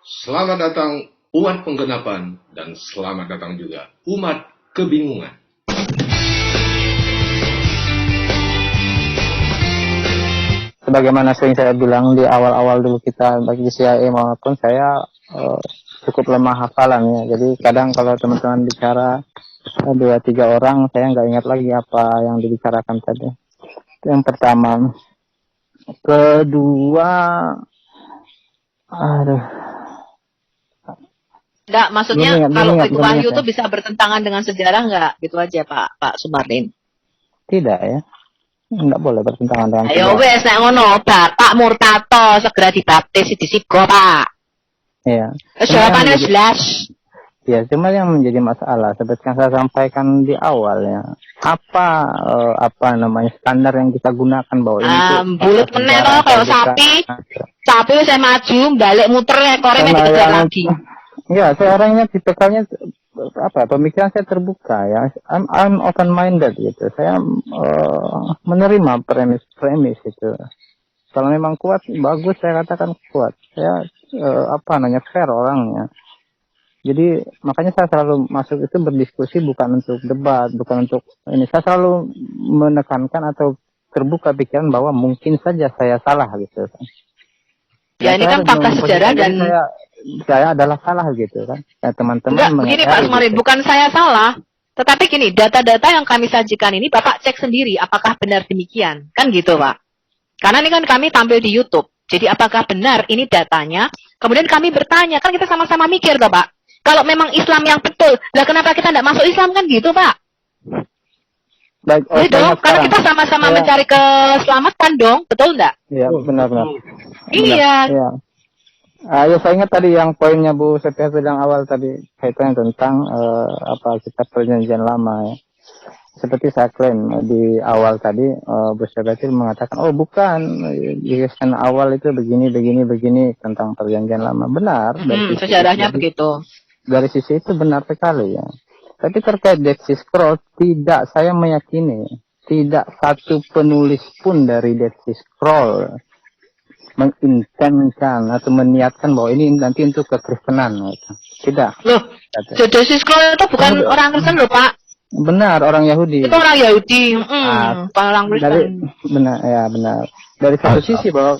Selamat datang umat penggenapan dan selamat datang juga umat kebingungan. Sebagaimana sering saya bilang di awal-awal dulu kita bagi CIA maupun saya cukup lemah hafalannya. Jadi kadang kalau teman-teman bicara 2-3 orang, saya nggak ingat lagi apa yang dibicarakan tadi. Itu yang pertama. Kedua, Enggak, maksudnya kalau Ritu Wahyu itu bisa bertentangan dengan sejarah nggak? Gitu aja Pak Sumarlin. Tidak ya. Enggak boleh bertentangan dengan sejarah. Ayo wes nek ngono, Bapak Murtato segera dibaptis di Sigo, Pak. Iya. Jawabannya jelas. Ya, cuma yang menjadi masalah seperti yang saya sampaikan di awal ya. Apa namanya standar yang kita gunakan bahwa ini bulut meneh toh kalau sapi saya maju balik muter ekornya dikejar lagi. Ya, saya orangnya tipikalnya pemikiran saya terbuka ya. I'm open minded gitu. Saya menerima premis itu. Kalau memang kuat bagus, saya katakan kuat. Saya fair orangnya. Jadi makanya saya selalu masuk itu berdiskusi bukan untuk debat, bukan untuk ini. Saya selalu menekankan atau terbuka pikiran bahwa mungkin saja saya salah gitu kan. Ya ini kan fakta sejarah dan saya adalah salah gitu kan. Ya, teman-teman begini Pak Sumarlin, gitu. Bukan saya salah, tetapi gini, data-data yang kami sajikan ini Bapak cek sendiri apakah benar demikian. Kan gitu Pak. Karena ini kan kami tampil di YouTube. Jadi apakah benar ini datanya? Kemudian kami bertanya, kan kita sama-sama mikir toh Pak. Kalau memang Islam yang betul, lah kenapa kita tidak masuk Islam kan gitu Pak? Baik, dong, karena kita sama-sama mencari keselamatan dong, betul enggak? Iya, benar-benar. Iya. Iya. Ya saya ingat tadi yang poinnya Bu Sepia bilang awal tadi kaitannya tentang kitab perjanjian lama ya. Seperti saya klaim di awal tadi Bu Sepia mengatakan bukan Kristen awal itu begini tentang perjanjian lama. Benar. Sejarahnya begitu. Dari sisi itu benar sekali ya. Tapi terkait Dead Sea Scroll, tidak, saya meyakini tidak satu penulis pun dari Dead Sea Scroll mengintenkan atau meniatkan bahwa ini nanti untuk kekristenan. Gitu. Tidak. Loh, Dead Sea Scroll itu bukan orang Kristen loh Pak. Benar, orang Yahudi. Itu orang Yahudi, orang Kristen. Benar. Dari satu sisi bahwa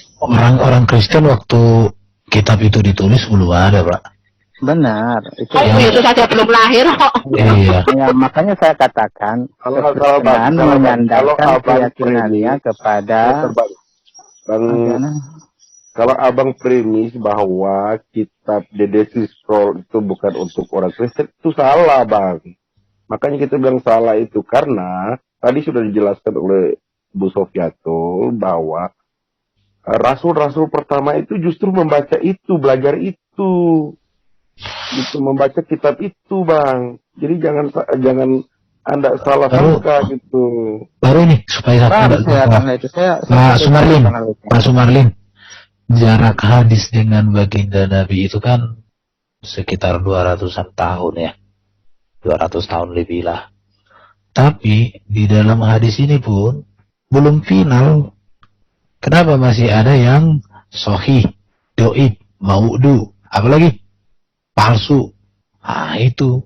orang Kristen waktu kitab itu ditulis belum ada Pak. Benar, itu saja belum lahir kok. Iya. Ya, makanya saya katakan dengan menyandarkan keyakinannya kepada kalau abang premis bahwa kitab The Dead Sea Scroll itu bukan untuk orang Kristen, itu salah bang. Makanya kita bilang salah itu karena tadi sudah dijelaskan oleh Bu Sofiatul bahwa rasul-rasul pertama itu justru membaca itu, belajar itu membaca kitab itu bang. Jadi jangan Anda salah sangka gitu. Baru nih supaya Pak Sumarlin, jarak hadis dengan baginda Nabi itu kan sekitar 200-an tahun ya, 200 tahun lebih lah. Tapi di dalam hadis ini pun belum final. Kenapa masih ada yang sahih, doib, maudu, apalagi palsu. Itu.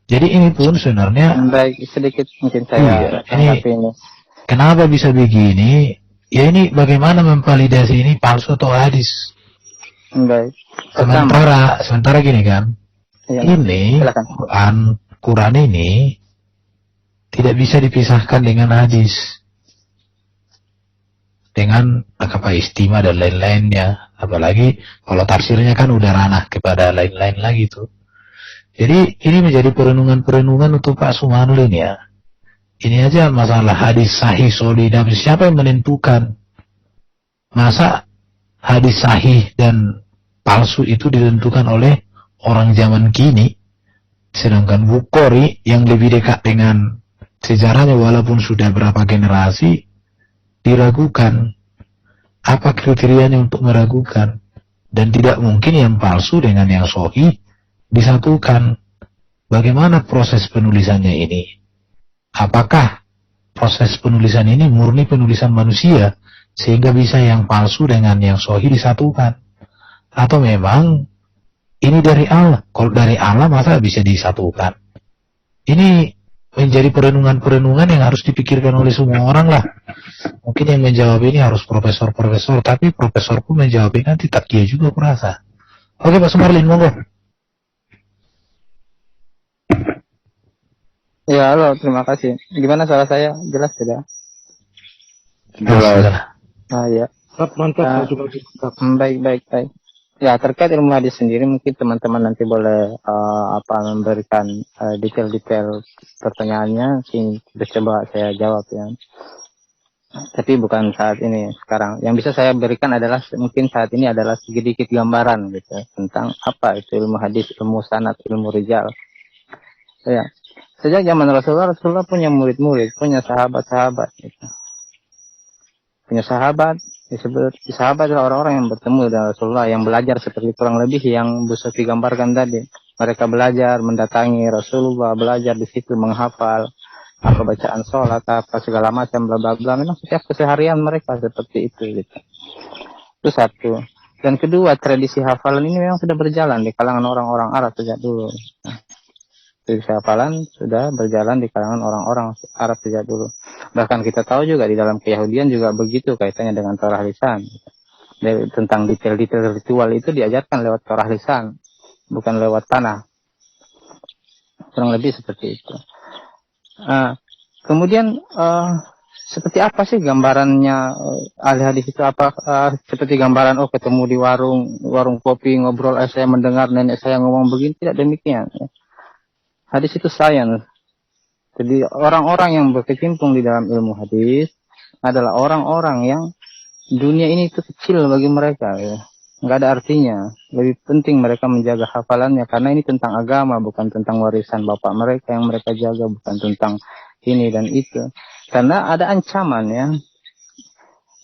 Jadi ini pun sebenarnya baik sedikit mungkin saya ini. Kenapa bisa begini? Ya ini bagaimana memvalidasi ini palsu atau hadis? Baik. Sementara gini kan. Ya, ini Quran ini tidak bisa dipisahkan dengan hadis. Dengan istimah dan lain-lainnya, apalagi kalau tafsirnya kan udah ranah kepada lain-lain lagi tuh. Jadi ini menjadi perenungan untuk Pak Sumarlin ya. Ini aja masalah hadis sahih solid, siapa yang menentukan? Masa hadis sahih dan palsu itu ditentukan oleh orang zaman kini, sedangkan Bukhari yang lebih dekat dengan sejarahnya walaupun sudah berapa generasi diragukan. Apa kriterianya untuk meragukan? Dan tidak mungkin yang palsu dengan yang sahih disatukan. Bagaimana proses penulisannya ini? Apakah proses penulisan ini murni penulisan manusia sehingga bisa yang palsu dengan yang sahih disatukan? Atau memang ini dari Allah. Kalau dari Allah masa bisa disatukan? Ini menjadi perenungan-perenungan yang harus dipikirkan oleh semua orang lah. Mungkin yang menjawab ini harus profesor-profesor, tapi profesor pun menjawab ini nanti tak dia juga kurasa. Oke Pak Sumarlin, monggo. Ya, halo, terima kasih. Gimana suara saya? Jelas tidak? Jelas. Ah, ya. Mantap. Baik. Ya, terkait ilmu hadis sendiri mungkin teman-teman nanti boleh memberikan detail-detail pertanyaannya, coba saya jawab ya. Tapi bukan saat ini sekarang. Yang bisa saya berikan adalah mungkin saat ini adalah sedikit gambaran gitu tentang apa itu ilmu hadis, ilmu sanad, ilmu rijal. Ya. Sejak zaman Rasulullah punya murid-murid, punya sahabat-sahabat gitu. Punya sahabat, disebut sahabat adalah orang-orang yang bertemu dengan Rasulullah, yang belajar seperti kurang lebih yang Bu Sofi gambarkan tadi. Mereka belajar, mendatangi Rasulullah, belajar di situ, menghafal apa bacaan sholat, apa segala macam, bla bla bla. Memang setiap keseharian mereka seperti itu gitu. Itu satu. Dan kedua, tradisi hafalan ini memang sudah berjalan di kalangan orang-orang Arab sejak dulu. Tradisi hafalan sudah berjalan di kalangan orang-orang Arab sejak dulu. Bahkan kita tahu juga di dalam keyahudian juga begitu kaitannya dengan Torah lisan. Tentang detail-detail ritual itu diajarkan lewat Torah lisan, bukan lewat tanah. Kurang lebih seperti itu. Kemudian seperti apa sih gambarannya ahli hadis itu? Apa seperti gambaran ketemu di warung kopi ngobrol, saya mendengar nenek saya ngomong begini? Tidak demikian. Hadis itu science. Jadi orang-orang yang berkecimpung di dalam ilmu hadis adalah orang-orang yang dunia ini itu kecil bagi mereka, ya. Nggak ada artinya. Lebih penting mereka menjaga hafalannya karena ini tentang agama, bukan tentang warisan bapak mereka yang mereka jaga, bukan tentang ini dan itu. Karena ada ancaman ya.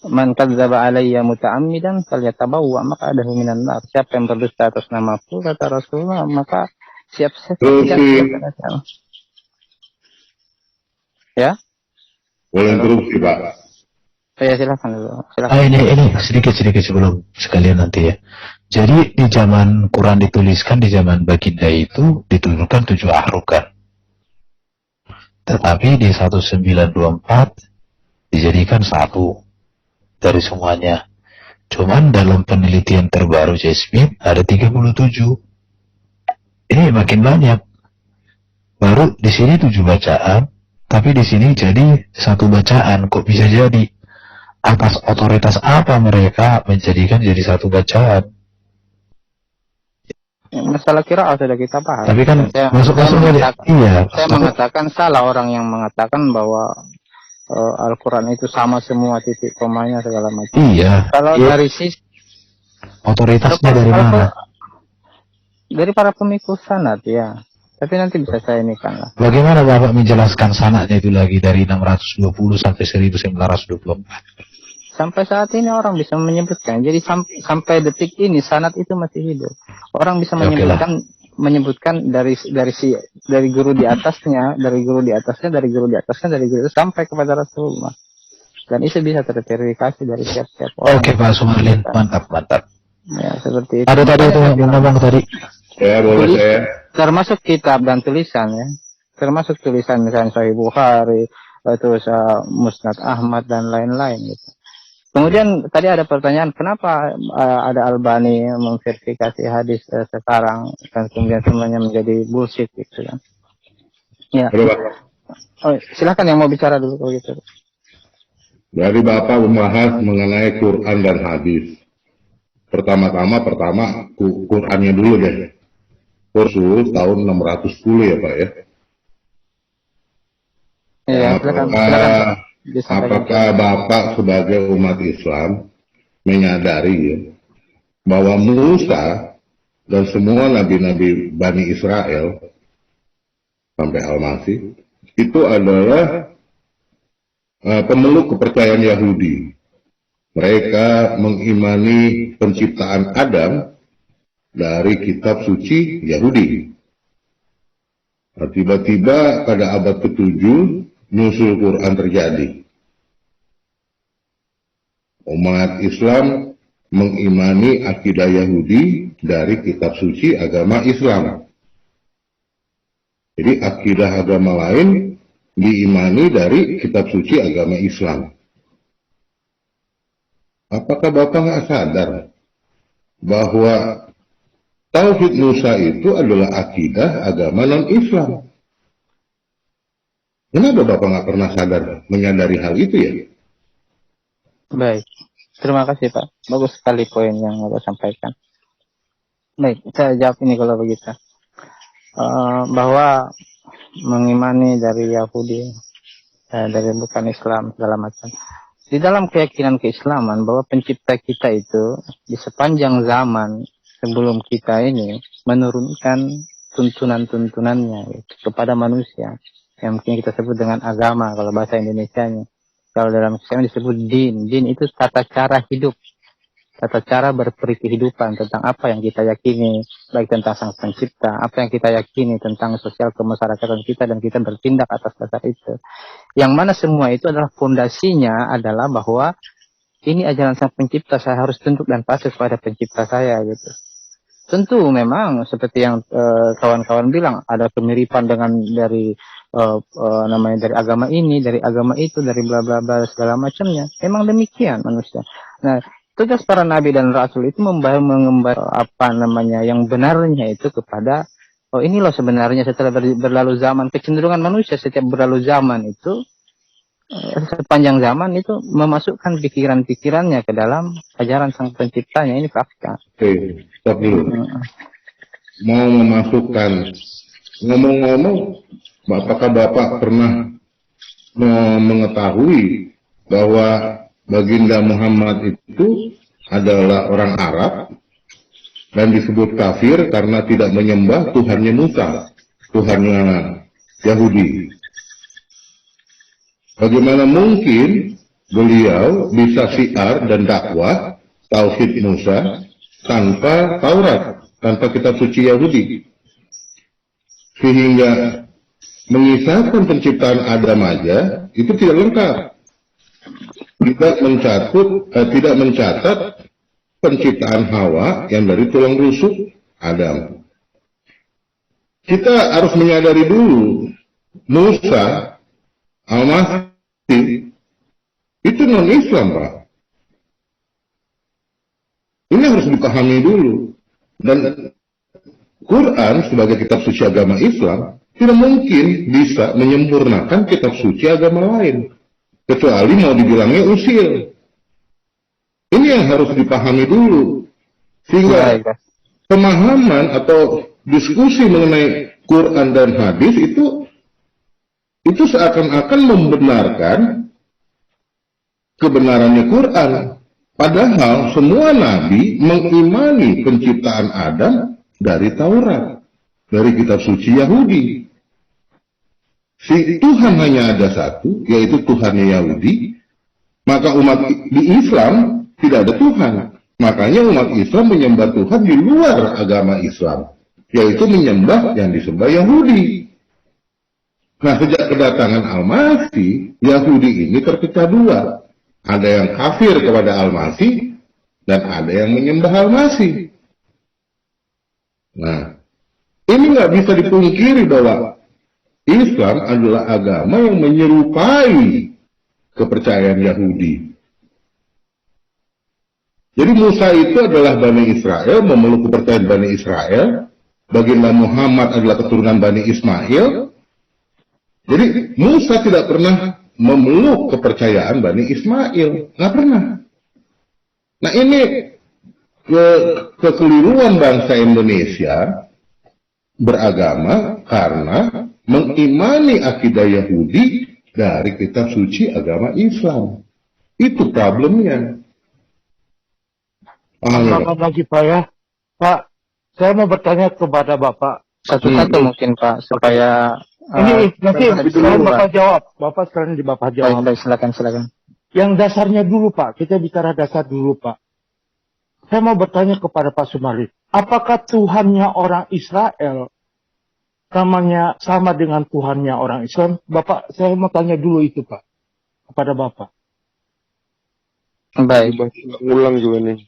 Man kadzdzaba alayya muta'ammidan falyatabawwa maq'adahu minan nar. Siapa yang berdusta atas namaku, kata Rasulullah, maka siap-siap. Ya? Boleh interupsi, Pak. Ya, silakan. Ini sedikit sebelum sekalian nanti ya. Jadi di zaman Quran dituliskan, di zaman baginda itu diturunkan 7 ahruf kan. Tetapi di 1924 dijadikan 1 dari semuanya. Cuman dalam penelitian terbaru Jasmine ada 37. Ini makin banyak. Baru di sini 7 bacaan, tapi di sini jadi 1 bacaan. Kok bisa jadi? Atas otoritas apa mereka menjadikan jadi 1 bacaan? Masalah kiraat sudah kita bahas. Tapi kan saya mengatakan salah orang yang mengatakan bahwa Al-Quran itu sama semua titik komanya segala macam. Iya. Kalau dari sisi otoritasnya dari mana? Dari para pemikul sanad ya. Tapi nanti bisa saya ini kan lah. Bagaimana Bapak menjelaskan sanadnya itu lagi dari 620 sampai 1924? Sampai saat ini orang bisa menyebutkan. Jadi sampai detik ini sanad itu masih hidup. Orang bisa menyebutkan dari guru di atasnya, dari guru di atasnya sampai kepada Rasulullah. Dan itu bisa terverifikasi dari setiap orang. Oke Pak Sumarlin, mantap. Ya, seperti itu. Ada tadi itu yang ngomong tadi. Ya, boleh saya. Termasuk kitab dan tulisan ya. Termasuk tulisan misalnya Sahih Bukhari, terus Musnad Ahmad dan lain-lain gitu. Kemudian tadi ada pertanyaan kenapa ada Albani memverifikasi hadis sekarang dan kemudian semuanya menjadi bullshit gitu kan. Ya. Silakan yang mau bicara dulu kalau gitu. Dari Bapak membahas mengenai Quran dan hadis. Pertama Qurannya dulu deh. Rasul tahun 610 ya Pak ya. Iya, silakan. Apakah Bapak sebagai umat Islam menyadari ya, bahwa Musa dan semua nabi-nabi Bani Israel sampai Al-Masih itu adalah pemeluk kepercayaan Yahudi. Mereka mengimani penciptaan Adam dari kitab suci Yahudi. Nah, tiba-tiba pada abad ke-7 nyusul Quran terjadi. Umat Islam mengimani akidah Yahudi dari kitab suci agama Islam. Jadi akidah agama lain diimani dari kitab suci agama Islam. Apakah Bapak nggak sadar bahwa Tauhid Musa itu adalah akidah agama non-Islam? Kenapa Bapak nggak pernah sadar, menyadari hal itu ya? Baik, terima kasih Pak. Bagus sekali poin yang Bapak sampaikan. Baik, saya jawab ini kalau begitu. Bahwa mengimani dari Yahudi, dari bukan Islam, segala macam. Di dalam keyakinan keislaman bahwa pencipta kita itu di sepanjang zaman sebelum kita ini menurunkan tuntunan-tuntunannya kepada manusia yang mungkin kita sebut dengan agama kalau bahasa Indonesianya. Kalau dalam Islam disebut din. Din itu tata cara hidup, tata cara berperi kehidupan tentang apa yang kita yakini, baik tentang sang pencipta, apa yang kita yakini tentang sosial kemasyarakatan kita, dan kita bertindak atas dasar itu. Yang mana semua itu adalah fondasinya adalah bahwa ini ajaran sang pencipta, saya harus tunduk dan patuh kepada pencipta saya gitu. Tentu memang seperti yang kawan-kawan bilang ada kemiripan dengan dari namanya dari agama ini, dari agama itu, dari bla bla bla segala macamnya. Memang demikian manusia. Nah, tugas para nabi dan rasul itu mengembar apa namanya yang benarnya itu kepada ini loh sebenarnya setelah berlalu zaman, kecenderungan manusia setiap berlalu zaman itu sepanjang zaman itu memasukkan pikiran-pikirannya ke dalam ajaran sang penciptanya. Ini fakta. Oke, stop dulu. Mau memasukkan, ngomong-ngomong, apakah Bapak pernah mengetahui bahwa Baginda Muhammad itu adalah orang Arab dan disebut kafir karena tidak menyembah Tuhannya Musa, Tuhannya Yahudi? Bagaimana mungkin beliau bisa syiar dan dakwah Tauhid Musa tanpa Taurat, tanpa kitab suci Yahudi? Sehingga mengisahkan penciptaan Adam aja itu tidak lengkap. Tidak mencatat penciptaan Hawa yang dari tulang rusuk Adam. Kita harus menyadari dulu, Musa Al-Masih itu non-Islam, Pak. Ini harus dipahami dulu. Dan Quran sebagai kitab suci agama Islam tidak mungkin bisa menyempurnakan kitab suci agama lain, kecuali mau dibilangnya usil. Ini yang harus dipahami dulu. Sehingga pemahaman atau diskusi mengenai Quran dan hadis itu seakan-akan membenarkan kebenarannya Quran. Padahal semua nabi mengimani penciptaan Adam dari Taurat, dari kitab suci Yahudi. Si Tuhan hanya ada satu, yaitu Tuhannya Yahudi. Maka umat di Islam tidak ada Tuhan. Makanya umat Islam menyembah Tuhan di luar agama Islam, yaitu menyembah yang disembah Yahudi. Nah, sejak kedatangan Al-Masih, Yahudi ini terpecah dua. Ada yang kafir kepada Al-Masih, dan ada yang menyembah Al-Masih. Nah, ini nggak bisa dipungkiri bahwa Islam adalah agama yang menyerupai kepercayaan Yahudi. Jadi Musa itu adalah Bani Israel, memeluk kepercayaan Bani Israel. Baginda Muhammad adalah keturunan Bani Ismail. Jadi Musa tidak pernah memeluk kepercayaan Bani Ismail, nggak pernah. Nah, ini kekeliruan bangsa Indonesia beragama karena mengimani akidah Yahudi dari kitab suci agama Islam. Itu problemnya. Selamat pagi Pak ya. Pak, saya mau bertanya kepada Bapak. Satu-satu mungkin Pak, supaya Ini nanti sekarang Bapak jawab. Bapak sekarang Bapak jawab. baik, silakan. Yang dasarnya dulu Pak, kita bicara dasar dulu Pak. Saya mau bertanya kepada Pak Sumali, apakah Tuhannya orang Israel namanya sama dengan Tuhannya orang Islam? Bapak, saya mau tanya dulu itu Pak, kepada Bapak. Baik. Ulang juga nih.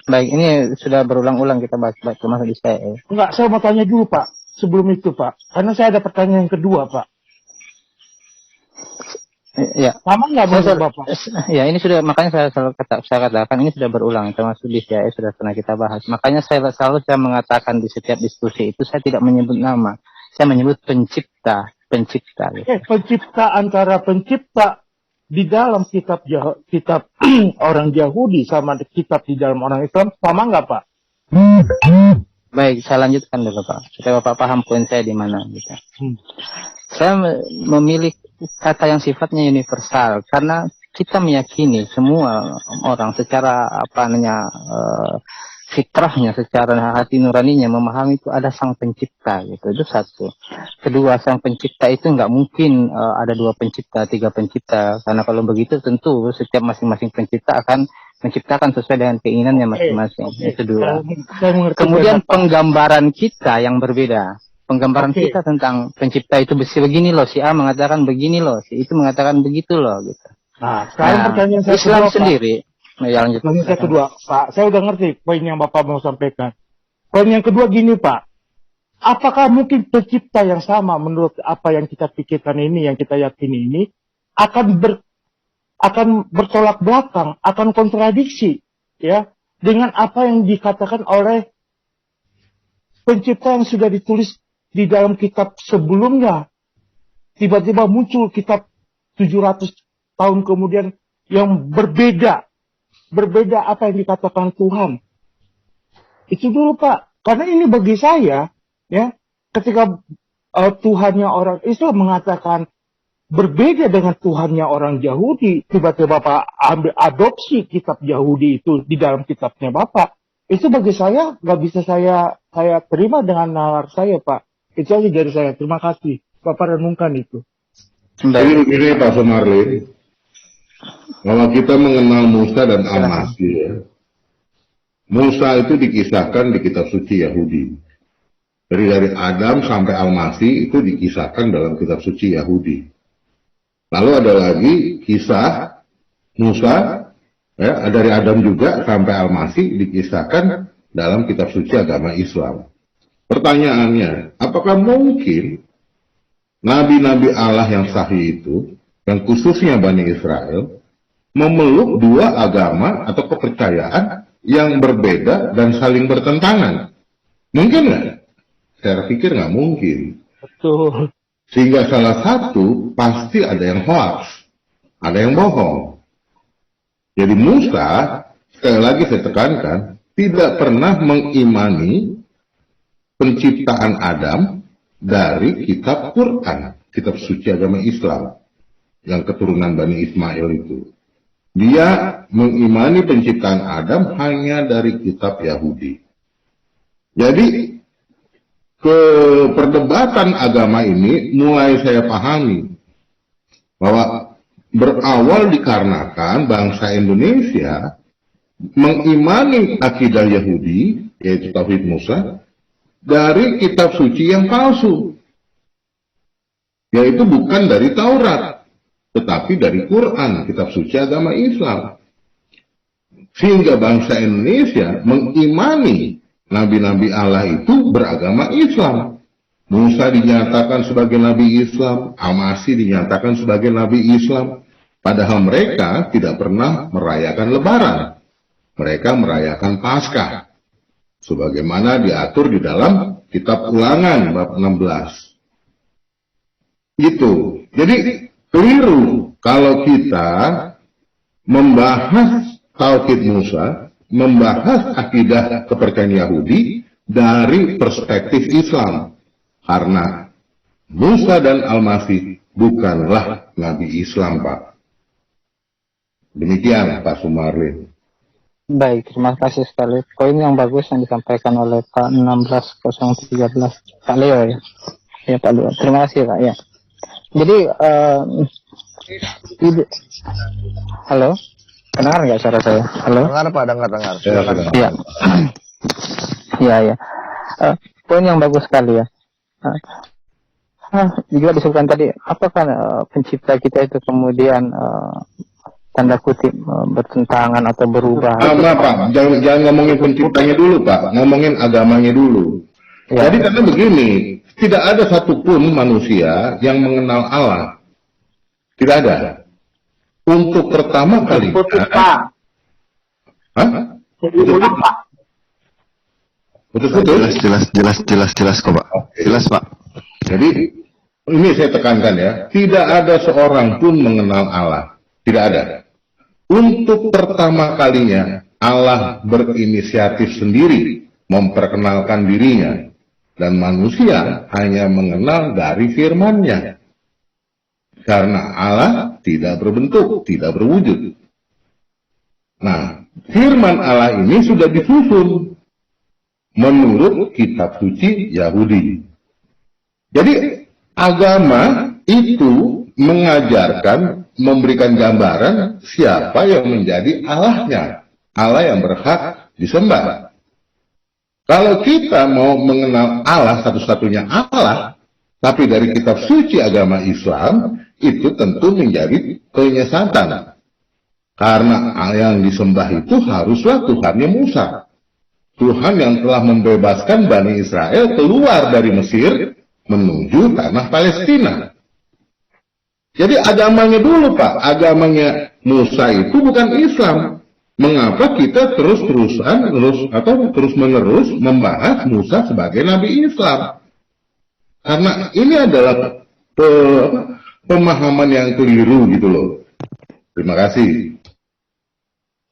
Baik, ini sudah berulang-ulang kita bahas termasuk di saya. Enggak, saya mau tanya dulu Pak. Sebelum itu Pak. Karena saya ada pertanyaan yang kedua Pak. Ya, Sama nggak menurut Bapak? ya ini sudah, makanya saya katakan ini sudah berulang, termasuk di CIA sudah pernah kita bahas. Makanya saya mengatakan di setiap diskusi itu saya tidak menyebut nama, saya menyebut pencipta. Gitu. Pencipta antara pencipta di dalam kitab orang Yahudi sama kitab di dalam orang Islam sama nggak Pak? Baik, saya lanjutkan dulu Pak, supaya Bapak paham poin saya di mana. Gitu. Saya memilih kata yang sifatnya universal karena kita meyakini semua orang secara fitrahnya, secara hati nuraninya memahami itu ada sang pencipta gitu. Itu satu. Kedua, sang pencipta itu nggak mungkin ada 2 pencipta, 3 pencipta, karena kalau begitu tentu setiap masing-masing pencipta akan menciptakan sesuai dengan keinginannya masing-masing. Itu dua. Kemudian penggambaran kita yang berbeda. Penggambaran kita tentang pencipta itu begini loh, si A mengatakan begini loh, si itu mengatakan begitu loh gitu. Nah, sekarang pertanyaan saya Islam kedua, sendiri. Ya, lanjut. Pertanyaan saya kedua, Pak. Saya udah ngerti poin yang Bapak mau sampaikan. Poin yang kedua gini, Pak. Apakah mungkin pencipta yang sama menurut apa yang kita pikirkan ini, yang kita yakini ini, akan bertolak belakang, akan kontradiksi, ya, dengan apa yang dikatakan oleh pencipta yang sudah ditulis di dalam kitab sebelumnya. Tiba-tiba muncul kitab 700 tahun kemudian yang berbeda apa yang dikatakan Tuhan. Itu dulu Pak, karena ini bagi saya, ya, ketika Tuhannya orang Islam mengatakan berbeda dengan Tuhannya orang Yahudi, tiba-tiba Bapak ambil adopsi kitab Yahudi itu di dalam kitabnya Bapak, itu bagi saya nggak bisa saya terima dengan nalar saya Pak. Itu aja dari saya. Terima kasih. Bapak renungkan itu. Jadi begini Pak Sumarlin, kalau kita mengenal Musa dan Al-Masih, ya, Musa itu dikisahkan di kitab suci Yahudi. Jadi dari Adam sampai Al-Masih itu dikisahkan dalam kitab suci Yahudi. Lalu ada lagi kisah Musa, ya, dari Adam juga sampai Al-Masih dikisahkan dalam kitab suci agama Islam. Pertanyaannya, apakah mungkin nabi-nabi Allah yang sahih itu, yang khususnya Bani Israel, memeluk 2 agama atau kepercayaan yang berbeda dan saling bertentangan? Mungkin nggak? Saya pikir nggak mungkin. Betul. Sehingga salah satu pasti ada yang hoax, ada yang bohong. Jadi Musa, sekali lagi saya tekankan, tidak pernah mengimani penciptaan Adam dari kitab Quran, kitab suci agama Islam, yang keturunan Bani Ismail itu. Dia mengimani penciptaan Adam hanya dari kitab Yahudi. Jadi, perdebatan agama ini mulai saya pahami bahwa berawal dikarenakan bangsa Indonesia mengimani akidah Yahudi, yaitu Tauhid Musa, dari kitab suci yang palsu, yaitu bukan dari Taurat, tetapi dari Quran, kitab suci agama Islam. Sehingga bangsa Indonesia mengimani nabi-nabi Allah itu beragama Islam. Musa dinyatakan sebagai nabi Islam, Al-Masih dinyatakan sebagai nabi Islam, padahal mereka tidak pernah merayakan Lebaran. Mereka merayakan Paskah, sebagaimana diatur di dalam kitab Ulangan bab 16. Gitu. Jadi keliru kalau kita membahas Tauhid Musa, membahas akidah kepercayaan Yahudi dari perspektif Islam. Karena Musa dan Al-Masih bukanlah Nabi Islam, Pak. Demikian, Pak Sumarlin. Baik, terima kasih sekali. Poin yang bagus yang disampaikan oleh Pak 16013, Pak Leo ya. Ya Pak Leo, terima kasih Pak ya. Jadi, halo, dengar nggak suara saya? Halo. Dengar Pak, dengar. Iya. Iya. Poin yang bagus sekali ya. Juga disebutkan tadi, apakah pencipta kita itu kemudian tanda kutip bertentangan atau berubah. Pak, jangan ngomongin penciptanya dulu, Pak. Ngomongin agamanya dulu. Ya. Jadi karena begini, tidak ada satupun manusia yang mengenal Allah. Tidak ada. Untuk pertama kali. Hah? Putus-putus. Jelas kok, Pak. Jelas, Pak. Jadi ini saya tekankan ya, tidak ada seorang pun mengenal Allah. Tidak ada. Untuk pertama kalinya Allah berinisiatif sendiri memperkenalkan dirinya, dan manusia hanya mengenal dari firman-Nya. Karena Allah tidak berbentuk, tidak berwujud. Nah, firman Allah ini sudah disusun menurut kitab suci Yahudi. Jadi agama itu mengajarkan, memberikan gambaran siapa yang menjadi Allahnya, Allah yang berhak disembah. Kalau kita mau mengenal Allah satu-satunya Allah, tapi dari kitab suci agama Islam, itu tentu menjadi penyesatan. Karena yang disembah itu haruslah Tuhannya Musa. Tuhan yang telah membebaskan Bani Israel keluar dari Mesir menuju tanah Palestina. Jadi agamanya dulu, Pak. Agamanya Musa itu bukan Islam. Mengapa kita terus-menerus membahas Musa sebagai Nabi Islam? Karena ini adalah pemahaman yang keliru gitu loh. Terima kasih.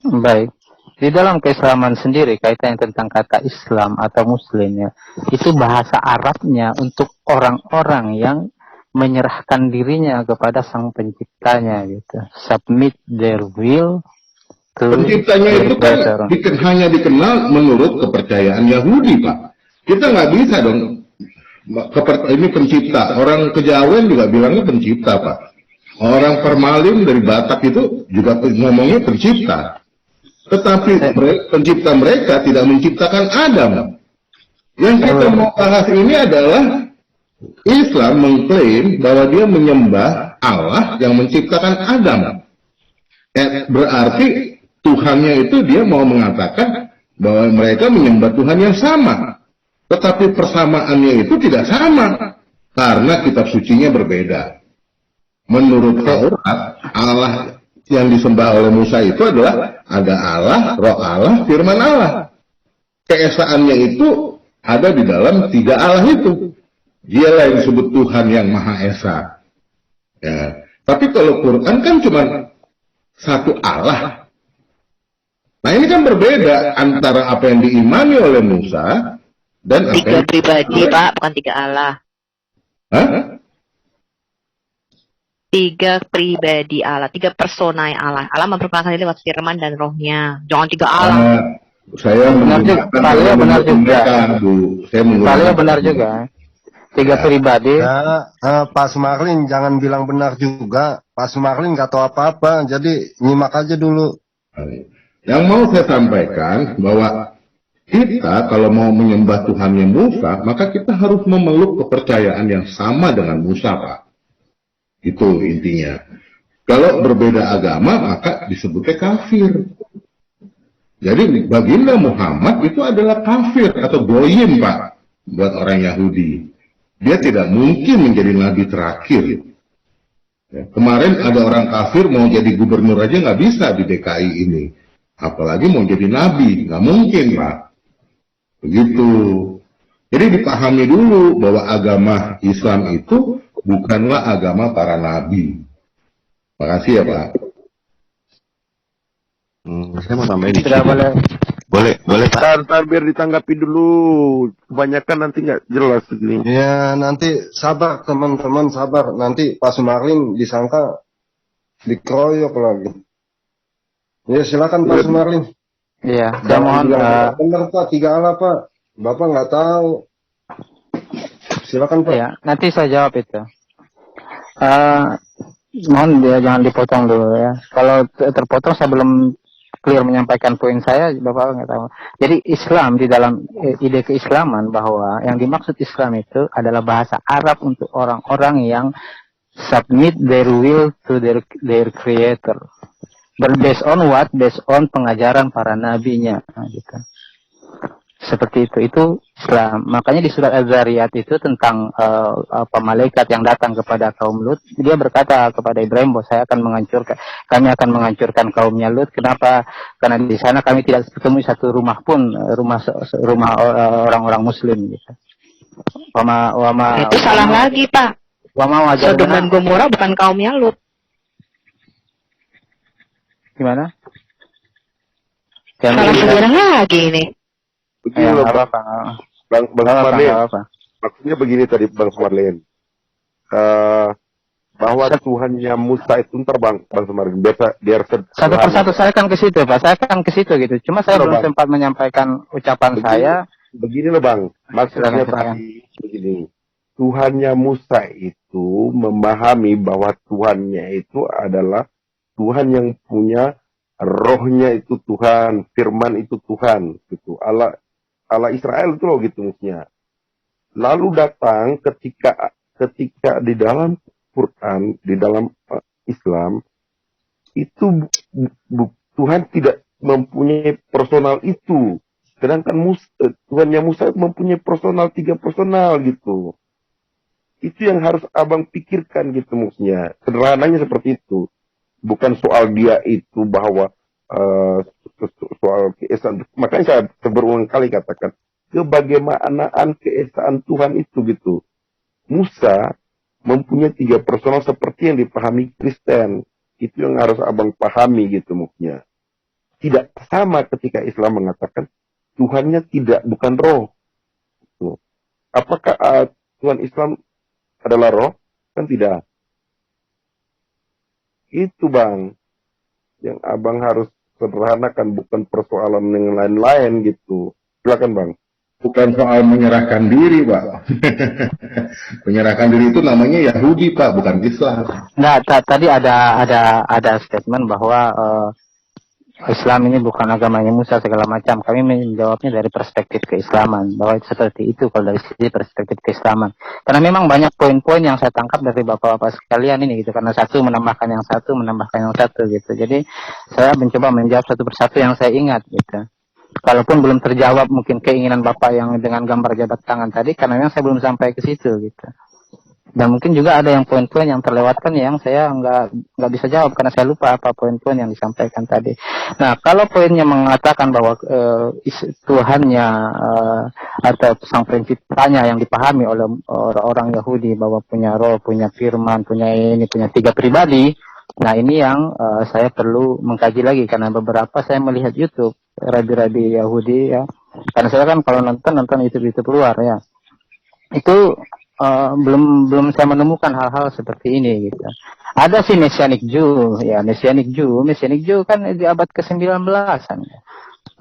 Baik. Di dalam keislaman sendiri, kaitan tentang kata Islam atau Muslim ya, itu bahasa Arabnya untuk orang-orang yang menyerahkan dirinya kepada Sang Penciptanya gitu. Submit their will to Penciptanya itu kan hanya dikenal menurut kepercayaan Yahudi, Pak. Kita nggak bisa dong. Ini pencipta. Orang Kejawen juga bilangnya pencipta, Pak. Orang Permalin dari Batak itu juga ngomongnya pencipta. Tetapi pencipta mereka tidak menciptakan Adam. Yang kita mau bahas ini adalah Islam mengklaim bahwa dia menyembah Allah yang menciptakan Adam. Berarti Tuhannya itu dia mau mengatakan bahwa mereka menyembah Tuhan yang sama. Tetapi persamaannya itu tidak sama. Karena kitab sucinya berbeda. Menurut Taurat, Allah yang disembah oleh Musa itu adalah ada Allah, Roh Allah, Firman Allah. Keesaannya itu ada di dalam tiga Allah itu. Dialah yang disebut Tuhan yang Maha Esa. Ya. Tapi kalau Quran kan cuma satu Allah. Nah ini kan berbeda antara apa yang diimani oleh Musa dan apa Tiga yang pribadi, Pak, bukan tiga Allah. Hah? Tiga pribadi Allah, tiga persona Allah. Allah memperkenalkan diri lewat firman dan rohnya. Jangan tiga Allah. Saya benar juga. Saya benar juga. Tiga pribadi. Ya, Pak Sumarlin jangan bilang benar juga. Pak Sumarlin nggak tahu apa-apa, jadi nyimak aja dulu. Yang mau saya sampaikan bahwa kita kalau mau menyembah Tuhannya Musa, maka kita harus memeluk kepercayaan yang sama dengan Musa, Pak. Itu intinya. Kalau berbeda agama, maka disebutnya kafir. Jadi baginda Muhammad itu adalah kafir atau goyim, Pak, buat orang Yahudi. Dia tidak mungkin menjadi nabi terakhir. Ya, kemarin ada orang kafir mau jadi gubernur aja nggak bisa di DKI ini. Apalagi mau jadi nabi, nggak mungkin, Pak. Begitu. Jadi dipahami dulu bahwa agama Islam itu bukanlah agama para nabi. Makasih ya, Pak. Saya mau tambahin Tidak boleh. Boleh Pak. Ntar biar ditanggapi dulu. Kebanyakan nanti nggak jelas ini. Ya nanti sabar teman-teman, sabar. Nanti Pak Sumarlin disangka dikeroyok lagi. Ya silakan Pak Sumarlin. Iya, saya mohon. Benar Pak, tiga Allah Pak. Bapak nggak tahu. Silakan Pak. Ya, nanti saya jawab itu. Mohon dia jangan dipotong dulu ya. Kalau terpotong saya belum clear menyampaikan poin saya, Bapak nggak tahu. Jadi Islam di dalam ide keislaman bahwa yang dimaksud Islam itu adalah bahasa Arab untuk orang-orang yang submit their will to their creator. Based on what? Based on pengajaran para nabinya. Nah, gitu. Seperti itu Islam. Makanya di surat Az-Zariyat itu tentang malaikat yang datang kepada kaum Lut, dia berkata kepada Ibrahim bahwa kami akan menghancurkan kaumnya Lut. Kenapa? Karena di sana kami tidak ketemu satu rumah pun, rumah orang-orang Muslim. Gitu. Itu salah lagi, Pak. Sodom dan Gomora bukan kaumnya Lut. Gimana? Salah sejarah lagi ini. Begini loh, Bang Marlin. Apa. Maksudnya begini tadi Bang Marlin. Bahwa Tuhannya Musa itu ntar Bang Marlin. Biar satu persatu saya akan ke situ, Pak. Saya akan ke situ gitu. Cuma saya belum sempat menyampaikan ucapan saya. Begini loh, Bang. Maksudnya tadi begini. Tuhannya Musa itu memahami bahwa Tuhannya itu adalah Tuhan yang punya rohnya itu Tuhan, firman itu Tuhan, gitu. Allah Israel itu loh gitu maksudnya. Lalu datang ketika di dalam Quran, di dalam Islam itu Tuhan tidak mempunyai personal itu. Sedangkan Tuhannya Musa mempunyai personal, 3 personal gitu. Itu yang harus abang pikirkan gitu maksudnya. Sederhananya seperti itu. Bukan soal dia itu bahwa soal keesaan. Makanya saya berulang kali katakan kebagaimanaan keesaan Tuhan itu gitu. Musa mempunyai 3 personal seperti yang dipahami Kristen. Itu yang harus abang pahami gitu maksudnya. Tidak sama ketika Islam mengatakan Tuhannya bukan roh. Gitu. Apakah Tuhan Islam adalah roh? Kan tidak. Itu Bang. Yang abang harus sederhanakan, bukan persoalan yang lain-lain gitu. Silakan Bang. Bukan soal menyerahkan diri, Pak. Menyerahkan diri itu namanya Yahudi, Pak, bukan Islam. Nah, tadi ada statement bahwa Islam ini bukan agamanya Musa segala macam. Kami menjawabnya dari perspektif keislaman, bahwa seperti itu kalau dari sisi perspektif keislaman. Karena memang banyak poin-poin yang saya tangkap dari bapak-bapak sekalian ini gitu. Karena satu menambahkan yang satu gitu. Jadi saya mencoba menjawab satu persatu yang saya ingat gitu. Kalaupun belum terjawab mungkin keinginan bapak yang dengan gambar jabat tangan tadi, karena memang saya belum sampai ke situ gitu. Dan mungkin juga ada yang poin-poin yang terlewatkan yang saya nggak bisa jawab karena saya lupa apa poin-poin yang disampaikan tadi. Nah, kalau poinnya mengatakan bahwa Tuhannya atau sang penciptanya yang dipahami oleh orang Yahudi bahwa punya roh, punya firman, punya 3 pribadi. Nah, ini yang saya perlu mengkaji lagi karena beberapa saya melihat YouTube rabi-rabi Yahudi ya. Karena saya kan kalau nonton YouTube luar ya. Itu belum saya menemukan hal-hal seperti ini gitu. Ada sih Messianic Jew kan di abad ke-19-an ya.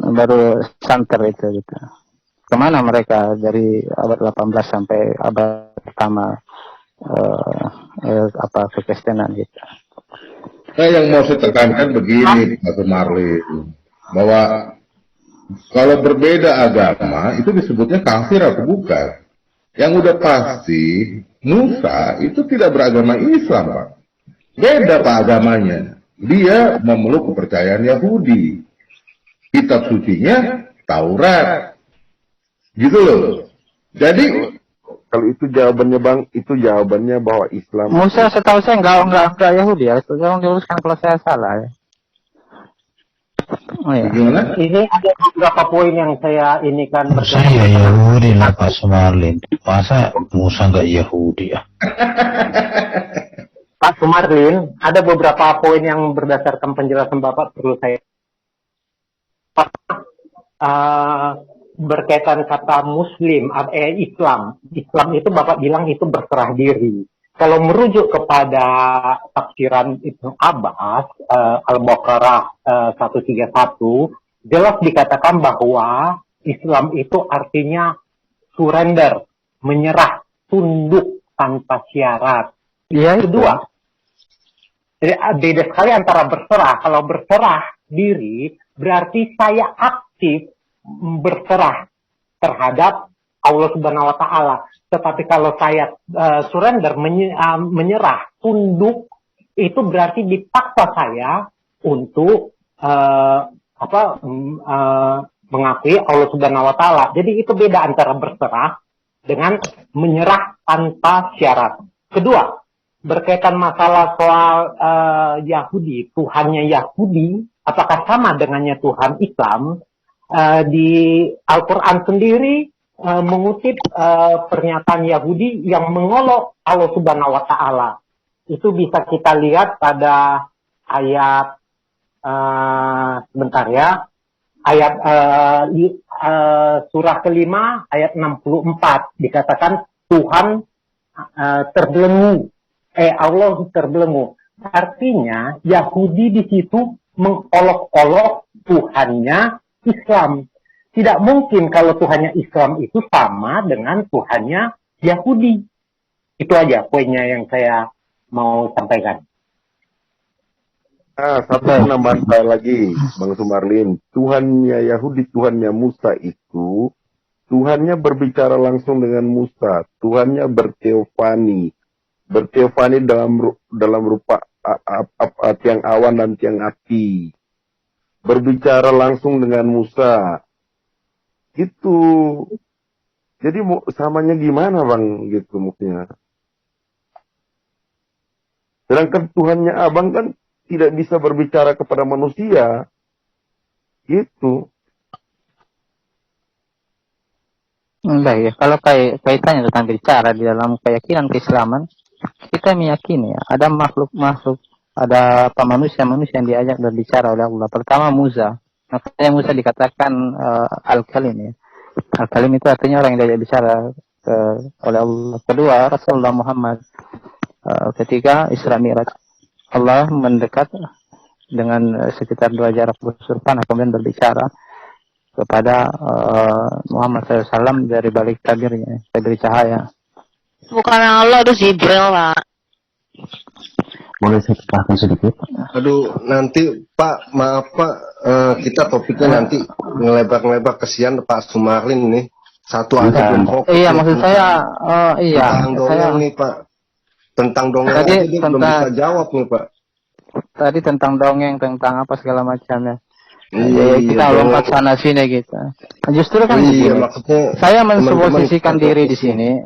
Baru santer itu gitu. Kemana mereka dari abad 18 sampai abad pertama kekristenan gitu. Nah, yang mau saya tekankan begini, Pak Marlin, bahwa kalau berbeda agama itu disebutnya kafir atau bukan? Yang udah pasti Musa itu tidak beragama Islam, Pak. Beda Pak agamanya. Dia memeluk kepercayaan Yahudi. Kitab sucinya Taurat. Gitu loh. Jadi kalau itu jawabannya Bang, itu jawabannya bahwa Islam. Musa setahu saya enggak Yahudi ya. Tolong diluruskan kalau saya salah ya. Oh ya. gimana? Ini ada beberapa poin yang saya ini kan Saya Yahudi lah Pak Sumarlin. Masa Musa nggak Yahudi ya? Pak Sumarlin, ada beberapa poin yang berdasarkan penjelasan Bapak perlu saya berkaitan kata Muslim, Islam. Islam itu Bapak bilang itu berserah diri. Kalau merujuk kepada tafsiran Ibnu Abbas, Al-Baqarah 131, jelas dikatakan bahwa Islam itu artinya surrender, menyerah, tunduk tanpa syarat. Iya, kedua, jadi beda sekali antara berserah. Kalau berserah diri, berarti saya aktif berserah terhadap Allah Subhanahu wa Ta'ala. Tetapi kalau saya surrender, menyerah, tunduk, itu berarti dipaksa saya untuk mengakui Allah Subhanahu wa taala. Jadi itu beda antara berserah dengan menyerah tanpa syarat. Kedua, berkaitan masalah soal Yahudi, Tuhannya Yahudi, apakah sama dengannya Tuhan Islam? Di Al-Quran sendiri mengutip pernyataan Yahudi yang mengolok Allah Subhanahu wa taala. Itu bisa kita lihat pada ayat ayat surah kelima ayat 64 dikatakan Tuhan terbelenggu, Allah terbelenggu. Artinya Yahudi di situ mengolok-olok Tuhannya Islam. Tidak mungkin kalau Tuhannya Islam itu sama dengan Tuhannya Yahudi. Itu aja poinnya yang saya mau sampaikan. Satu penambahan saya lagi, Bang Sumarlin. Tuhannya Yahudi, Tuhannya Musa itu, Tuhannya berbicara langsung dengan Musa. Tuhannya berteofani. Berteofani dalam rupa tiang awan dan tiang api. Berbicara langsung dengan Musa. Itu. Jadi samanya gimana, Bang? Gitu maksudnya. Sedangkan Tuhannya Abang kan tidak bisa berbicara kepada manusia. Gitu. Baik ya, kalau kaitannya tentang bicara di dalam keyakinan keislaman, kita meyakini ya, ada makhluk-makhluk, ada manusia-manusia yang diajak berbicara oleh Allah. Pertama Musa, makanya Musa dikatakan Al-Kalim ya. Al-Kalim itu artinya orang yang diajak bicara oleh Allah. Kedua Rasulullah Muhammad. Ketiga Isra Mi'raj. Allah mendekat dengan sekitar 2 jarak busur panah, kemudian berbicara kepada Muhammad SAW dari balik tabirnya, tabir cahaya. Bukan Allah, itu Jibril, Pak. Boleh saya tambahkan sedikit? Aduh, nanti Pak, maaf Pak, kita topiknya nanti ngelebar-ngelebar, kesian Pak Sumarlin nih. Satu aja belum fokus. Iya, maksud saya, tentang dongeng nih Pak. Tentang dongeng tadi, aja dia belum bisa jawab nih Pak. Tadi tentang dongeng, tentang apa segala macamnya. Iya, kita lompat sana sini gitu. Justru kan begini, saya memposisikan diri di sini.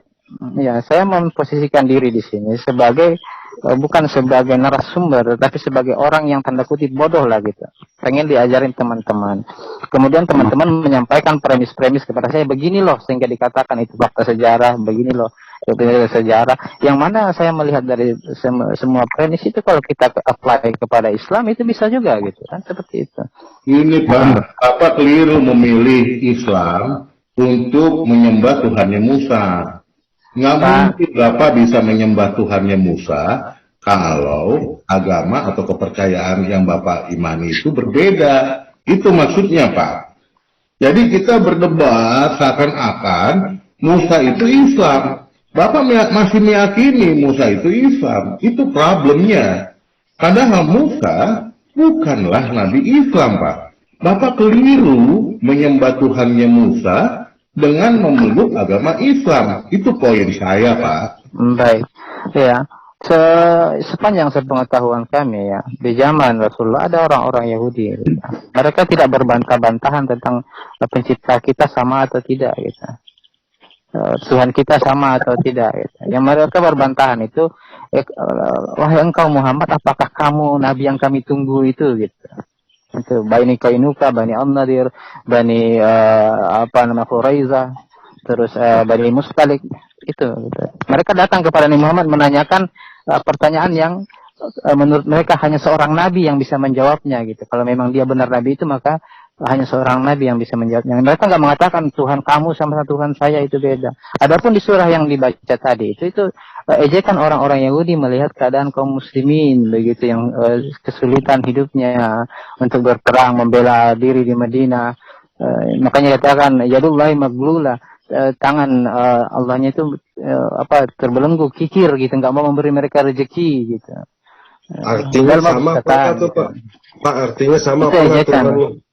Ya, saya memposisikan diri di sini sebagai bukan sebagai narasumber, tapi sebagai orang yang tanda kutip bodoh lah gitu. Pengen diajarin teman-teman. Kemudian teman-teman menyampaikan premis-premis kepada saya, begini loh, sehingga dikatakan itu fakta sejarah, begini loh, itu sejarah. Yang mana saya melihat dari semua premis itu kalau kita apply kepada Islam itu bisa juga gitu kan, seperti itu. Ini Pak, Bapak keliru memilih Islam untuk menyembah Tuhannya Musa. Nggak mungkin Bapak bisa menyembah Tuhannya Musa kalau agama atau kepercayaan yang Bapak imani itu berbeda. Itu maksudnya Pak. Jadi kita berdebat seakan-akan Musa itu Islam. Bapak masih meyakini Musa itu Islam. Itu problemnya. Padahal Musa bukanlah Nabi Islam Pak. Bapak keliru menyembah Tuhannya Musa dengan memeluk agama Islam. Itu poin saya, Pak. Baik. Ya. Sepanjang sepengetahuan kami ya, di zaman Rasulullah ada orang-orang Yahudi. Gitu. Mereka tidak berbantah-bantahan tentang pencipta kita sama atau tidak gitu. Tuhan kita sama atau tidak gitu. Yang mereka berbantahan itu wahai engkau Muhammad, apakah kamu nabi yang kami tunggu itu gitu. Itu Bani Kainuka, Bani An-Nadir, Bani Quraiza, terus Bani Mustalik itu gitu. Mereka datang kepada Nabi Muhammad menanyakan pertanyaan yang menurut mereka hanya seorang nabi yang bisa menjawabnya gitu. Kalau memang dia benar nabi itu maka hanya seorang nabi yang bisa menjawabnya. Mereka nggak mengatakan Tuhan kamu sama Tuhan saya itu beda. Adapun di surah yang dibaca tadi itu ejekan orang-orang Yahudi melihat keadaan kaum muslimin begitu yang kesulitan hidupnya untuk berperang membela diri di Madinah. Makanya katakan yadullahi maglula, tangan Allahnya itu terbelenggu, kikir gitu, nggak mau memberi mereka rezeki gitu. Artinya sama apa tuh Pak? Pak, artinya sama apa Tuhan?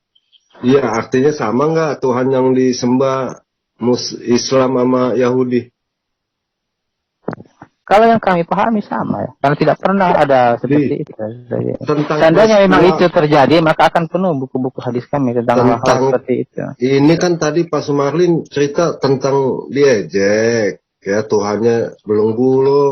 Iya, artinya sama nggak Tuhan yang disembah Islam sama Yahudi? Kalau yang kami pahami sama ya, karena tidak pernah ada seperti itu. Tentang Seandainya memang peristiwa- itu terjadi, maka akan penuh buku-buku hadis kami tentang hal seperti itu. Ini kan tadi Pak Sumarlin cerita tentang diejek, ya Tuhannya belenggu lo,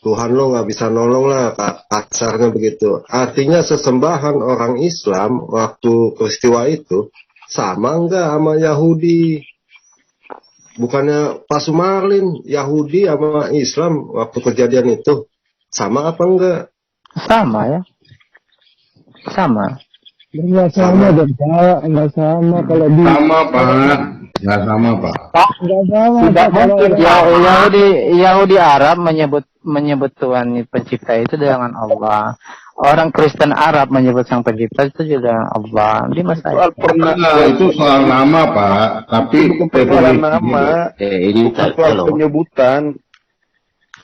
Tuhan lo nggak bisa nolong lah, kasarnya begitu. Artinya sesembahan orang Islam waktu peristiwa itu sama nggak sama Yahudi? Bukannya Pak Sumarlin, Yahudi sama Islam waktu kejadian itu sama apa enggak? Sama ya, sama. Nggak sama dong Pak, nggak sama kalau di Sama Pak, nggak sama Pak. nggak sama. Tidak Pak, kalau mungkin orang- Yahudi Arab menyebut Tuhan pencipta itu dengan Allah. Orang Kristen Arab menyebut sang pencipta itu juga Allah. Di masa Soal pernah Itu soal nama Pak, tapi bukan persoalan nama, Ini bukan soal penyebutan.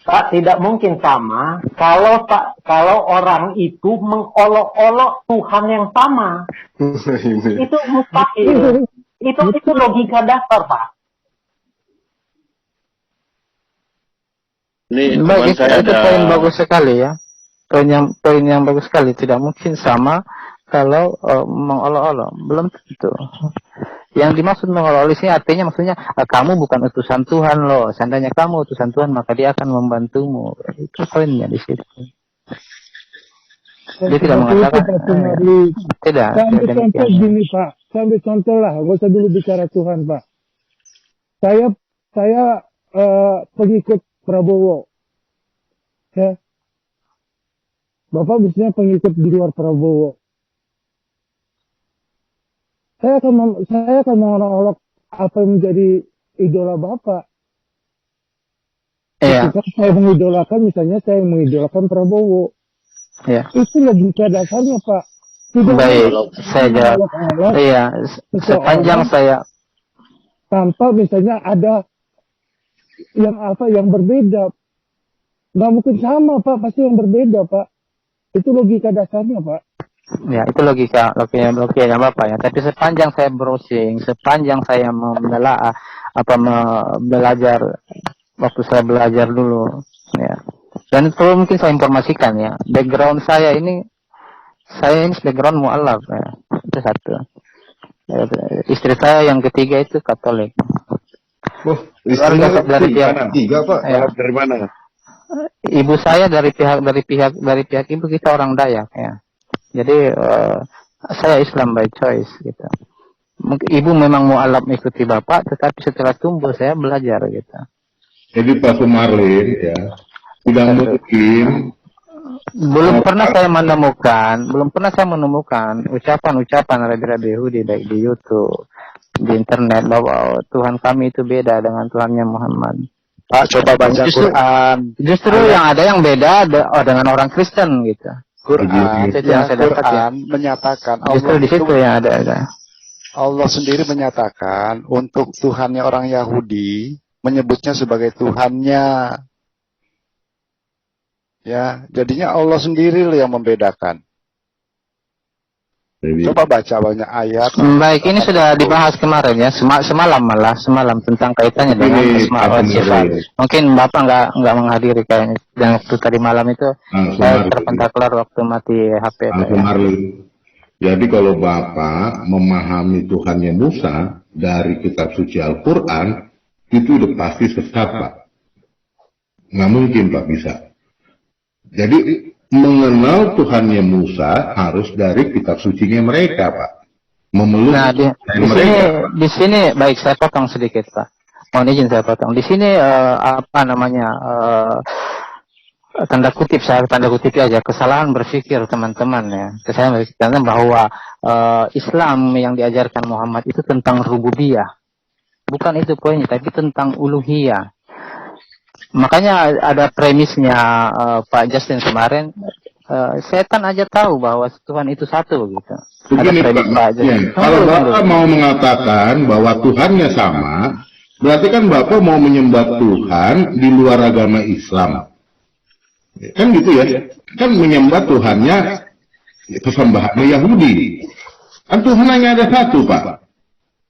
Pak, tidak mungkin sama kalau orang itu mengolok-olok Tuhan yang sama. Ini. Itu mustahil. Itu logika dasar, Pak. Ini baik, itu poin bagus sekali ya. Poin yang bagus sekali. Tidak mungkin sama kalau mengolok-olok. Belum tentu. Yang dimaksud mengolok-olok ini artinya maksudnya kamu bukan utusan Tuhan loh. Seandainya kamu utusan Tuhan maka dia akan membantumu. Itu poinnya di situ. Dia tidak mengatakan tidak. Saya ambil contoh demikian. gini Pak, saya ambil contoh lah, gak usah dulu bicara Tuhan Pak. Saya pengikut Prabowo, ya. Bapak biasanya pengikut di luar Prabowo. Saya akan mengolok-olok apa yang menjadi idola Bapak. Iya. Ketika saya mengidolakan Prabowo. Iya. Itu logika dasarnya Pak. Tidak Baik, boleh saya jawab. mengolok-olok Iya, sepanjang saya tanpa misalnya ada yang berbeda. Nggak mungkin sama Pak, pasti yang berbeda Pak. Itu logika dasarnya Pak. ya itu logika yang Bapak ya. Tapi sepanjang saya browsing, sepanjang saya menelaah belajar waktu saya belajar dulu ya. Dan perlu mungkin saya informasikan ya, background saya ini background mu'alaf ya. Itu satu. Ya, istri saya yang ketiga itu Katolik. Istrinya Dari pihak tiga Pak. ya. Dari mana? Ibu saya dari pihak ibu kita orang Dayak ya. Jadi saya Islam by choice gitu. Mungkin ibu memang mu'alaf mengikuti bapak, tetapi setelah tumbuh saya belajar gitu. Jadi Pak Sumarlin ya, tidak mungkin Belum pernah saya menemukan ucapan-ucapan rabi-rabi Yahudi baik di YouTube, di internet bahwa Tuhan kami itu beda dengan Tuhannya Muhammad. Pak, coba baca Quran. Justru yang ada yang beda dengan orang Kristen gitu. Quran, Itu yang saya dapat ya. Quran menyatakan Justru di situ yang ada. Allah sendiri menyatakan untuk Tuhannya orang Yahudi menyebutnya sebagai Tuhannya. Ya, jadinya Allah sendiri yang membedakan. jadi, Coba baca banyak ayat. Baik, ini sudah dibahas kemarin ya, semalam tentang kaitannya dengan Ini asma wa Pak sifat. Sumarlin. Mungkin Bapak nggak menghadiri kayaknya. Dan waktu tadi malam itu saya terpentaklar waktu mati HP. Pak Sumarlin. Jadi kalau Bapak memahami Tuhannya Musa dari kitab suci Al-Quran, itu udah pasti sesat Pak. Nggak mungkin Pak bisa. Jadi mengenal Tuhannya Musa harus dari kitab sucinya mereka Pak. Memeluk Nah, mereka. di sini baik saya potong sedikit Pak. Mohon izin saya potong. Di sini tanda kutip aja kesalahan berpikir teman-teman ya. Saya berpikir bahwa Islam yang diajarkan Muhammad itu tentang rububiyah. Bukan itu poinnya, tapi tentang uluhiyah. Makanya ada premisnya Pak Justin kemarin, setan aja tahu bahwa Tuhan itu satu gitu. Begini Pak, ya, kalau Bapak mau mengatakan bahwa Tuhannya sama, berarti kan Bapak mau menyembah Tuhan di luar agama Islam. Kan gitu ya, kan menyembah Tuhannya persembahannya Yahudi. Kan Tuhan hanya ada satu Pak.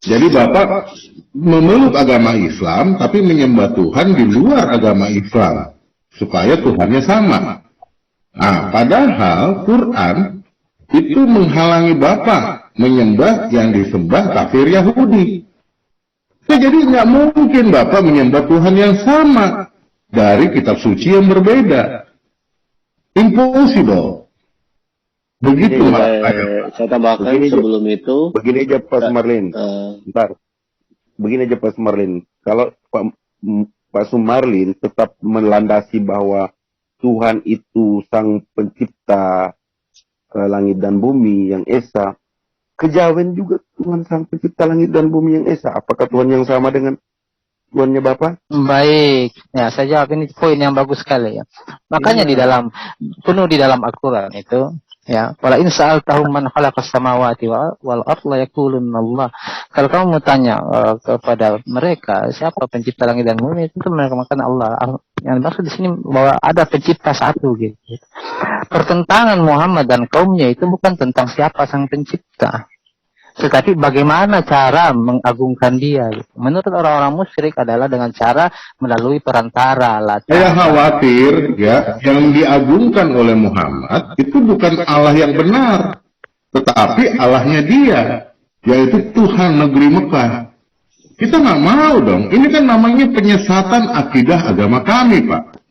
Jadi Bapak memeluk agama Islam, tapi menyembah Tuhan di luar agama Islam. supaya Tuhannya sama. Nah, padahal Quran itu menghalangi Bapa menyembah yang disembah kafir Yahudi. Nah, jadi nggak mungkin Bapak menyembah Tuhan yang sama dari kitab suci yang berbeda. Impossible. Begitu Ini Mas. saya tambahkan Begini, sebelum itu. Begini aja Pak Sumarlin. Bentar. Begini aja Pak Sumarlin. Kalau Pak Sumarlin tetap melandasi bahwa Tuhan itu sang pencipta langit dan bumi yang esa, kejawen juga Tuhan sang pencipta langit dan bumi yang esa. Apakah Tuhan yang sama dengan Tuhannya Bapa? Baik, ya saya jawab, ini poin yang bagus sekali ya. Makanya di dalam penuh di dalam Al-Qur'an itu ya, wala in sa'altahum man khalaqas samawati wal ardh la yaqulunna Allah. Kalau kamu mau tanya kepada mereka siapa pencipta langit dan bumi, itu mereka mengatakan Allah. Yang maksud di sini bahwa ada pencipta satu gitu. Pertentangan Muhammad dan kaumnya itu bukan tentang siapa sang pencipta, tetapi bagaimana cara mengagungkan dia. Menurut orang-orang musyrik adalah dengan cara melalui perantara. Saya khawatir ya, yang diagungkan oleh Muhammad itu bukan Allah yang benar, tetapi Allahnya dia, yaitu Tuhan negeri Mekah. Kita nggak mau dong, ini kan namanya penyesatan akidah agama kami, Pak.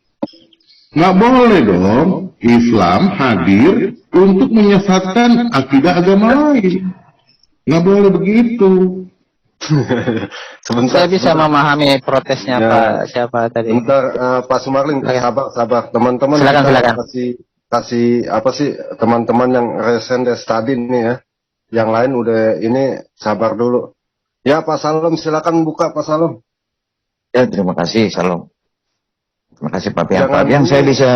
Nggak boleh dong Islam hadir untuk menyesatkan akidah agama lain. Nggak boleh begitu. Saya bisa memahami protesnya Ya. Pak siapa tadi. Sebentar, Pak Sumarlin, sabar. Teman-teman Silakan. kasih apa sih teman-teman yang recent study ini ya. Yang lain udah ini sabar dulu. Ya Pak Salom, silakan buka Pak Salom. Ya, terima kasih, Salam. Terima kasih Pak Pian. Jangan Pak Pian, dulu. saya bisa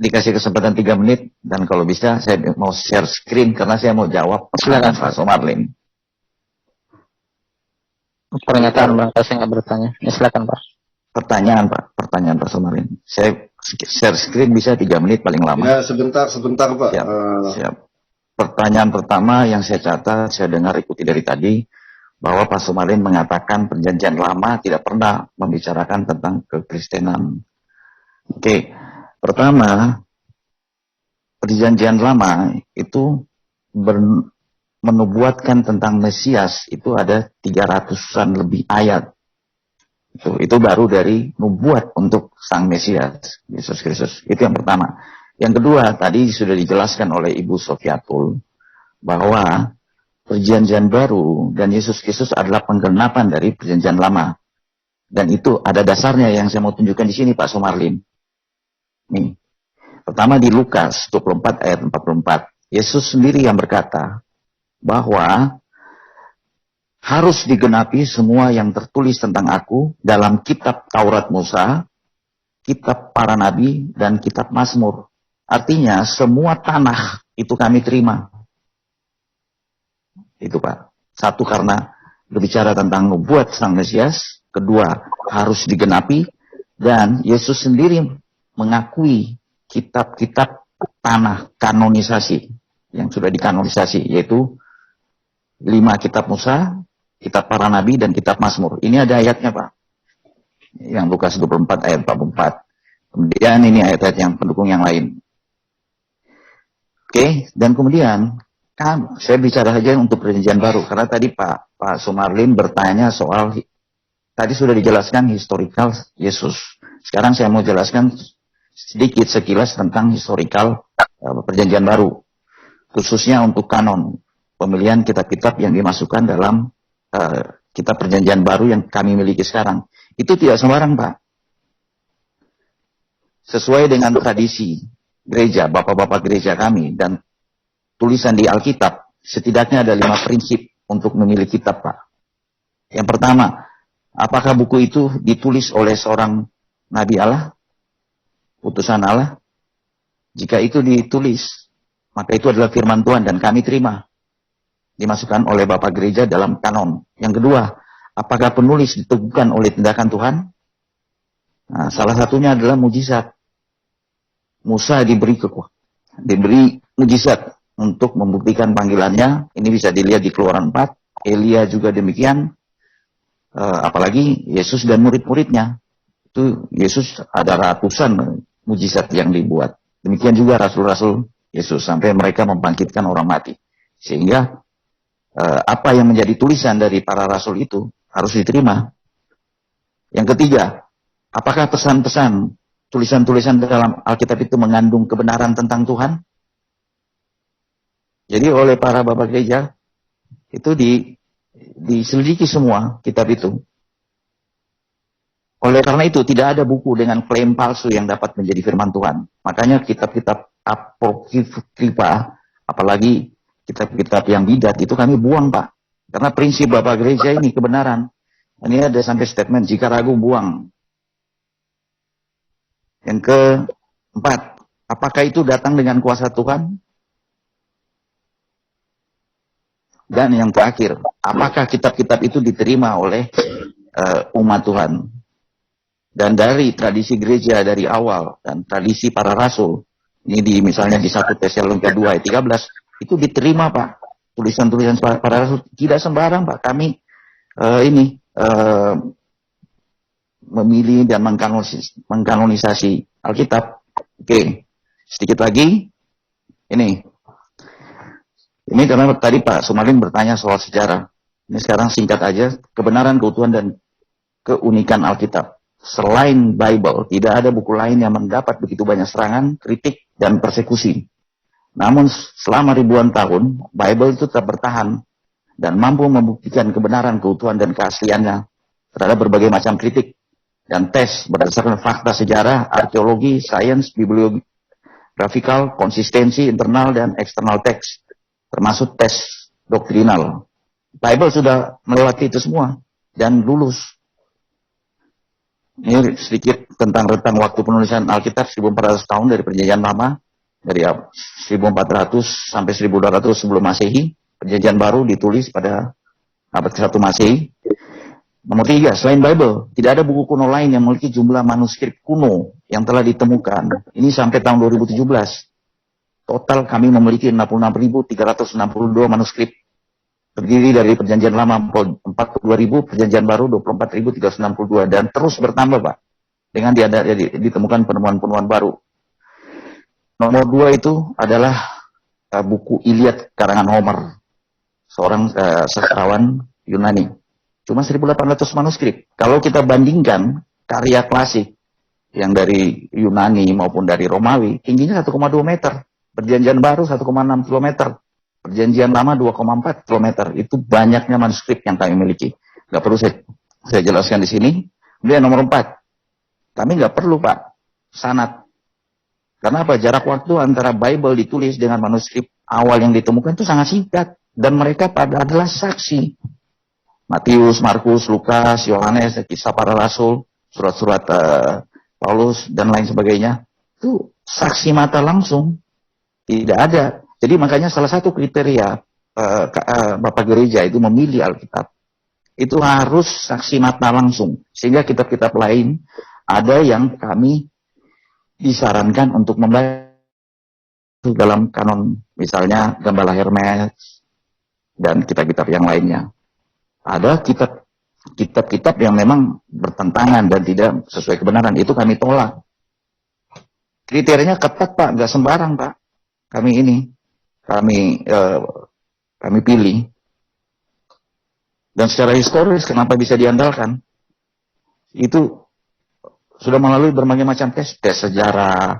dikasih kesempatan 3 menit, dan kalau bisa saya mau share screen karena saya mau jawab pertanyaan Pak Sumarlin. Pernyataan Bang, saya nggak bertanya. Ya, silakan Pak. Pertanyaan Pak Sumarlin. Saya share screen bisa 3 menit paling lama. Ya sebentar Pak. Siap, siap. Pertanyaan pertama yang saya catat, saya dengar ikuti dari tadi, bahwa Pak Sumarlin mengatakan perjanjian lama tidak pernah membicarakan tentang kekristenan. Oke, pertama, perjanjian lama itu menubuatkan tentang Mesias, itu ada 300-an lebih ayat. Itu baru dari nubuat untuk sang Mesias, Yesus Kristus. Itu yang pertama. Yang kedua, tadi sudah dijelaskan oleh Ibu Sofiatul, bahwa perjanjian baru dan Yesus Kristus adalah penggenapan dari perjanjian lama. Dan itu ada dasarnya yang saya mau tunjukkan di sini Pak Sumarlin. Nih. Pertama di Lukas 24 ayat 44. Yesus sendiri yang berkata bahwa harus digenapi semua yang tertulis tentang aku dalam kitab Taurat Musa, kitab para nabi, dan kitab Mazmur. Artinya semua tanah itu kami terima. Itu Pak. Satu, karena berbicara tentang nubuat sang Mesias. Kedua, harus digenapi. Dan Yesus sendiri mengakui kitab-kitab tanah kanonisasi yang sudah dikanonisasi, yaitu 5 kitab Musa, kitab para nabi, dan kitab Mazmur. Ini ada ayatnya Pak. Yang Lukas 24 ayat 44. Kemudian ini ayat-ayat yang pendukung yang lain. Oke, dan kemudian saya bicara saja untuk perjanjian baru, karena tadi Pak Sumarlin bertanya soal, tadi sudah dijelaskan historikal Yesus. Sekarang saya mau jelaskan sedikit sekilas tentang historikal perjanjian baru, khususnya untuk kanon, pemilihan kitab-kitab yang dimasukkan dalam kitab perjanjian baru yang kami miliki sekarang. Itu tidak sembarang Pak. Sesuai dengan tradisi gereja, bapak-bapak gereja kami, dan tulisan di Alkitab, setidaknya ada 5 prinsip untuk memilih kitab, Pak. Yang pertama, apakah buku itu ditulis oleh seorang Nabi Allah, utusan Allah? Jika itu ditulis, maka itu adalah firman Tuhan dan kami terima. Dimasukkan oleh Bapak Gereja dalam kanon. Yang kedua, apakah penulis diteguhkan oleh tindakan Tuhan? Nah, salah satunya adalah mujizat. Musa diberi mujizat untuk membuktikan panggilannya. Ini bisa dilihat di Keluaran 4. Elia juga demikian. Apalagi Yesus dan murid-muridnya. Itu Yesus ada ratusan mujizat yang dibuat. Demikian juga rasul-rasul Yesus sampai mereka membangkitkan orang mati. Sehingga apa yang menjadi tulisan dari para rasul itu harus diterima. Yang ketiga, apakah pesan-pesan tulisan-tulisan dalam Alkitab itu mengandung kebenaran tentang Tuhan? Jadi oleh para bapak gereja itu diselidiki semua kitab itu. Oleh karena itu tidak ada buku dengan klaim palsu yang dapat menjadi firman Tuhan. Makanya kitab-kitab apokrifa, apalagi kitab-kitab yang bidat itu kami buang, Pak. Karena prinsip bapak gereja ini kebenaran. Ini ada sampai statement jika ragu buang. Yang keempat, apakah itu datang dengan kuasa Tuhan? Dan yang terakhir, apakah kitab-kitab itu diterima oleh umat Tuhan? Dan dari tradisi gereja dari awal dan tradisi para rasul, ini misalnya di 1 Tesalonika 2 ayat 13, itu diterima, Pak. Tulisan-tulisan para rasul tidak sembarang, Pak. Kami memilih dan mengkanonisasi Alkitab. Oke, sedikit lagi. Ini karena tadi Pak Sumarlin bertanya soal sejarah. Ini sekarang singkat aja, kebenaran, keutuhan, dan keunikan Alkitab. Selain Bible, tidak ada buku lain yang mendapat begitu banyak serangan, kritik, dan persekusi. Namun selama ribuan tahun, Bible itu tetap bertahan dan mampu membuktikan kebenaran, keutuhan, dan keasliannya terhadap berbagai macam kritik dan tes berdasarkan fakta sejarah, arkeologi, sains, bibliografikal, konsistensi internal dan eksternal teks, termasuk tes doktrinal. Bible sudah melewati itu semua dan lulus. Ini sedikit tentang rentang waktu penulisan Alkitab 1400 tahun dari Perjanjian Lama, dari 1400 sampai 1200 sebelum Masehi. Perjanjian Baru ditulis pada abad ke-1 Masehi. Nomor 3, selain Bible, tidak ada buku kuno lain yang memiliki jumlah manuskrip kuno yang telah ditemukan. Ini sampai tahun 2017. Total kami memiliki 66.362 manuskrip. Terdiri dari Perjanjian Lama 42.000, Perjanjian Baru 24.362, dan terus bertambah, Pak, dengan ditemukan penemuan-penemuan baru. Nomor 2 itu adalah buku Iliad karangan Homer, seorang sastrawan Yunani. Cuma 1.800 manuskrip. Kalau kita bandingkan karya klasik yang dari Yunani maupun dari Romawi, tingginya 1,2 meter. Perjanjian Baru 1,6 km. Perjanjian Lama 2,4 km. Itu banyaknya manuskrip yang kami miliki. Nggak perlu saya jelaskan di sini. Kemudian nomor 4. Kami nggak perlu, Pak, sanad. Karena apa? Jarak waktu antara Bible ditulis dengan manuskrip awal yang ditemukan itu sangat singkat. Dan mereka adalah saksi. Matius, Markus, Lukas, Yohanes, kisah para rasul, surat-surat Paulus, dan lain sebagainya. Itu saksi mata langsung. Tidak ada. Jadi makanya salah satu kriteria Bapak Gereja itu memilih Alkitab, itu harus saksi mata langsung. Sehingga kitab-kitab lain ada yang kami disarankan untuk membaca dalam kanon, misalnya Gembala Hermes dan kitab-kitab yang lainnya. Ada kitab-kitab yang memang bertentangan dan tidak sesuai kebenaran, itu kami tolak. Kriterianya ketat, Pak, nggak sembarang, Pak. Kami pilih. Dan secara historis kenapa bisa diandalkan? Itu sudah melalui berbagai macam tes sejarah,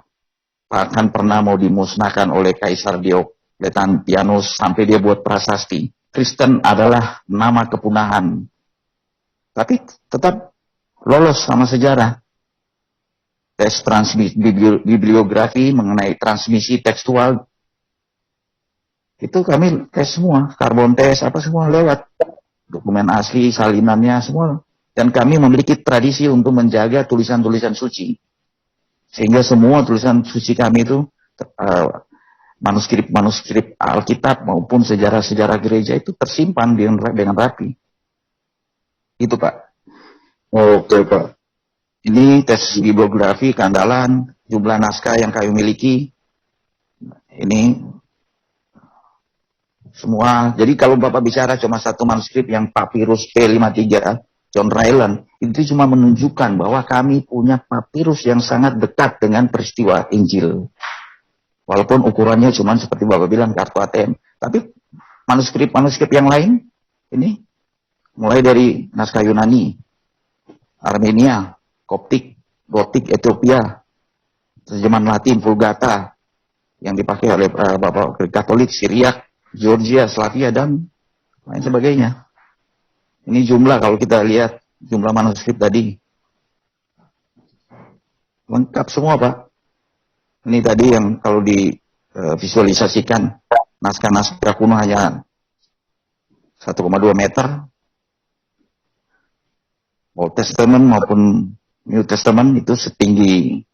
bahkan pernah mau dimusnahkan oleh Kaisar Diocletianus sampai dia buat prasasti. Kristen adalah nama kepunahan. Tapi tetap lolos sama sejarah. Tes bibliografi mengenai transmisi tekstual, itu kami tes semua, karbon tes, apa semua lewat. Dokumen asli, salinannya, semua. Dan kami memiliki tradisi untuk menjaga tulisan-tulisan suci. Sehingga semua tulisan suci kami itu, manuskrip Alkitab maupun sejarah-sejarah gereja itu tersimpan dengan rapi. Itu, Pak. Oke, Pak. Ini tes bibliografi, keandalan, jumlah naskah yang kami miliki. Ini semua. Jadi kalau Bapak bicara cuma satu manuskrip yang Papyrus P53, John Ryland, Itu cuma menunjukkan bahwa kami punya papirus yang sangat dekat dengan peristiwa Injil. Walaupun ukurannya cuma seperti Bapak bilang kartu ATM. Tapi manuskrip-manuskrip yang lain, ini mulai dari naskah Yunani, Armenia, Koptik, Gotik, Ethiopia, terjemahan Latin, Vulgata, yang dipakai oleh Bapak Katolik, Syriak, Georgia, Slavia, dan lain sebagainya. Ini jumlah, kalau kita lihat jumlah manuskrip tadi, lengkap semua Pak. Ini tadi yang kalau divisualisasikan, naskah-naskah kuno hanya 1,2 meter, Old Testament maupun New Testament itu setinggi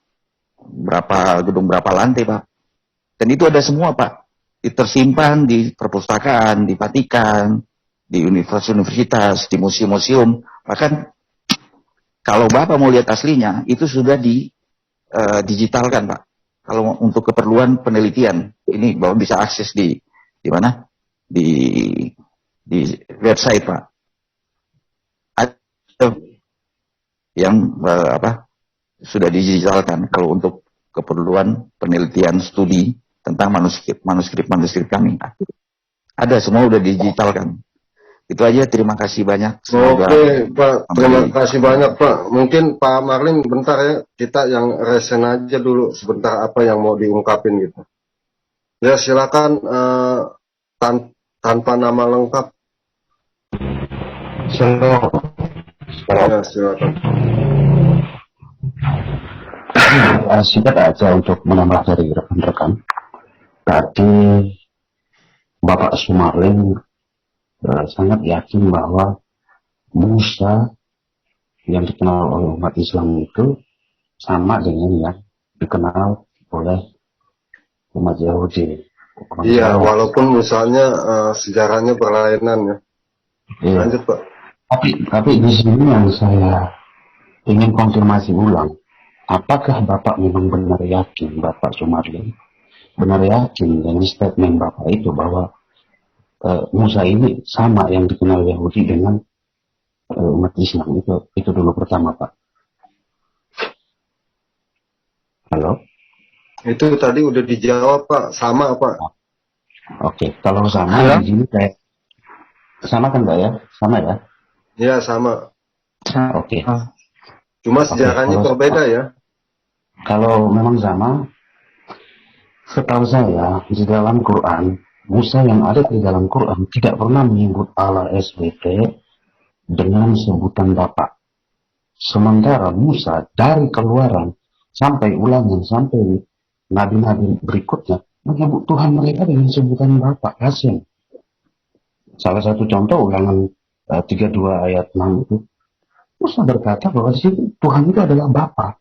gedung berapa lantai Pak. Dan itu ada semua Pak, tersimpan di perpustakaan, di Vatikan, di universitas, di museum-museum. Bahkan kalau Bapak mau lihat aslinya, itu sudah digitalkan Pak. Kalau untuk keperluan penelitian, ini Bapak bisa akses di mana? Di website Pak. Ada yang sudah digitalkan kalau untuk keperluan penelitian studi tentang manuskrip kami. Ada, semua udah digitalkan. Itu aja, terima kasih banyak. Semoga Oke, Pak. Terima kasih banyak, Pak. Mungkin Pak Marlin bentar ya, kita yang resen aja dulu sebentar apa yang mau diungkapin gitu. Ya, silakan tanpa nama lengkap. Ya, silakan. Singkat aja untuk menambah dari rekan-rekan. Tadi Bapak Sumarlin sangat yakin bahwa Musa yang dikenal oleh umat Islam itu sama dengan yang dikenal oleh umat Yahudi. Iya, walaupun misalnya sejarahnya berlainan ya. Iya. Lanjut Pak. Tapi di sini yang saya ingin konfirmasi ulang, apakah Bapak memang benar yakin, Bapak Sumarlin, benar yakin dengan statement Bapak itu bahwa Musa ini sama yang dikenal Yahudi dengan umat Islam? Itu dulu pertama Pak. Halo? Itu tadi udah dijawab Pak, sama Pak. Oke, kalau sama di sini kayak sama kan Pak ya? Sama ya? Iya, sama. Oke. Cuma sejarahnya berbeda ya. Kalau memang sama, setahu saya di dalam Quran, Musa yang ada di dalam Quran tidak pernah menyebut Allah SWT dengan sebutan Bapa. Sementara Musa dari Keluaran sampai Ulangan sampai nabi-nabi berikutnya menyebut Tuhan mereka dengan sebutan Bapa, Hasim. Salah satu contoh Ulangan 32 ayat 6 itu, Musa berkata bahwa di situ Tuhan itu adalah Bapa.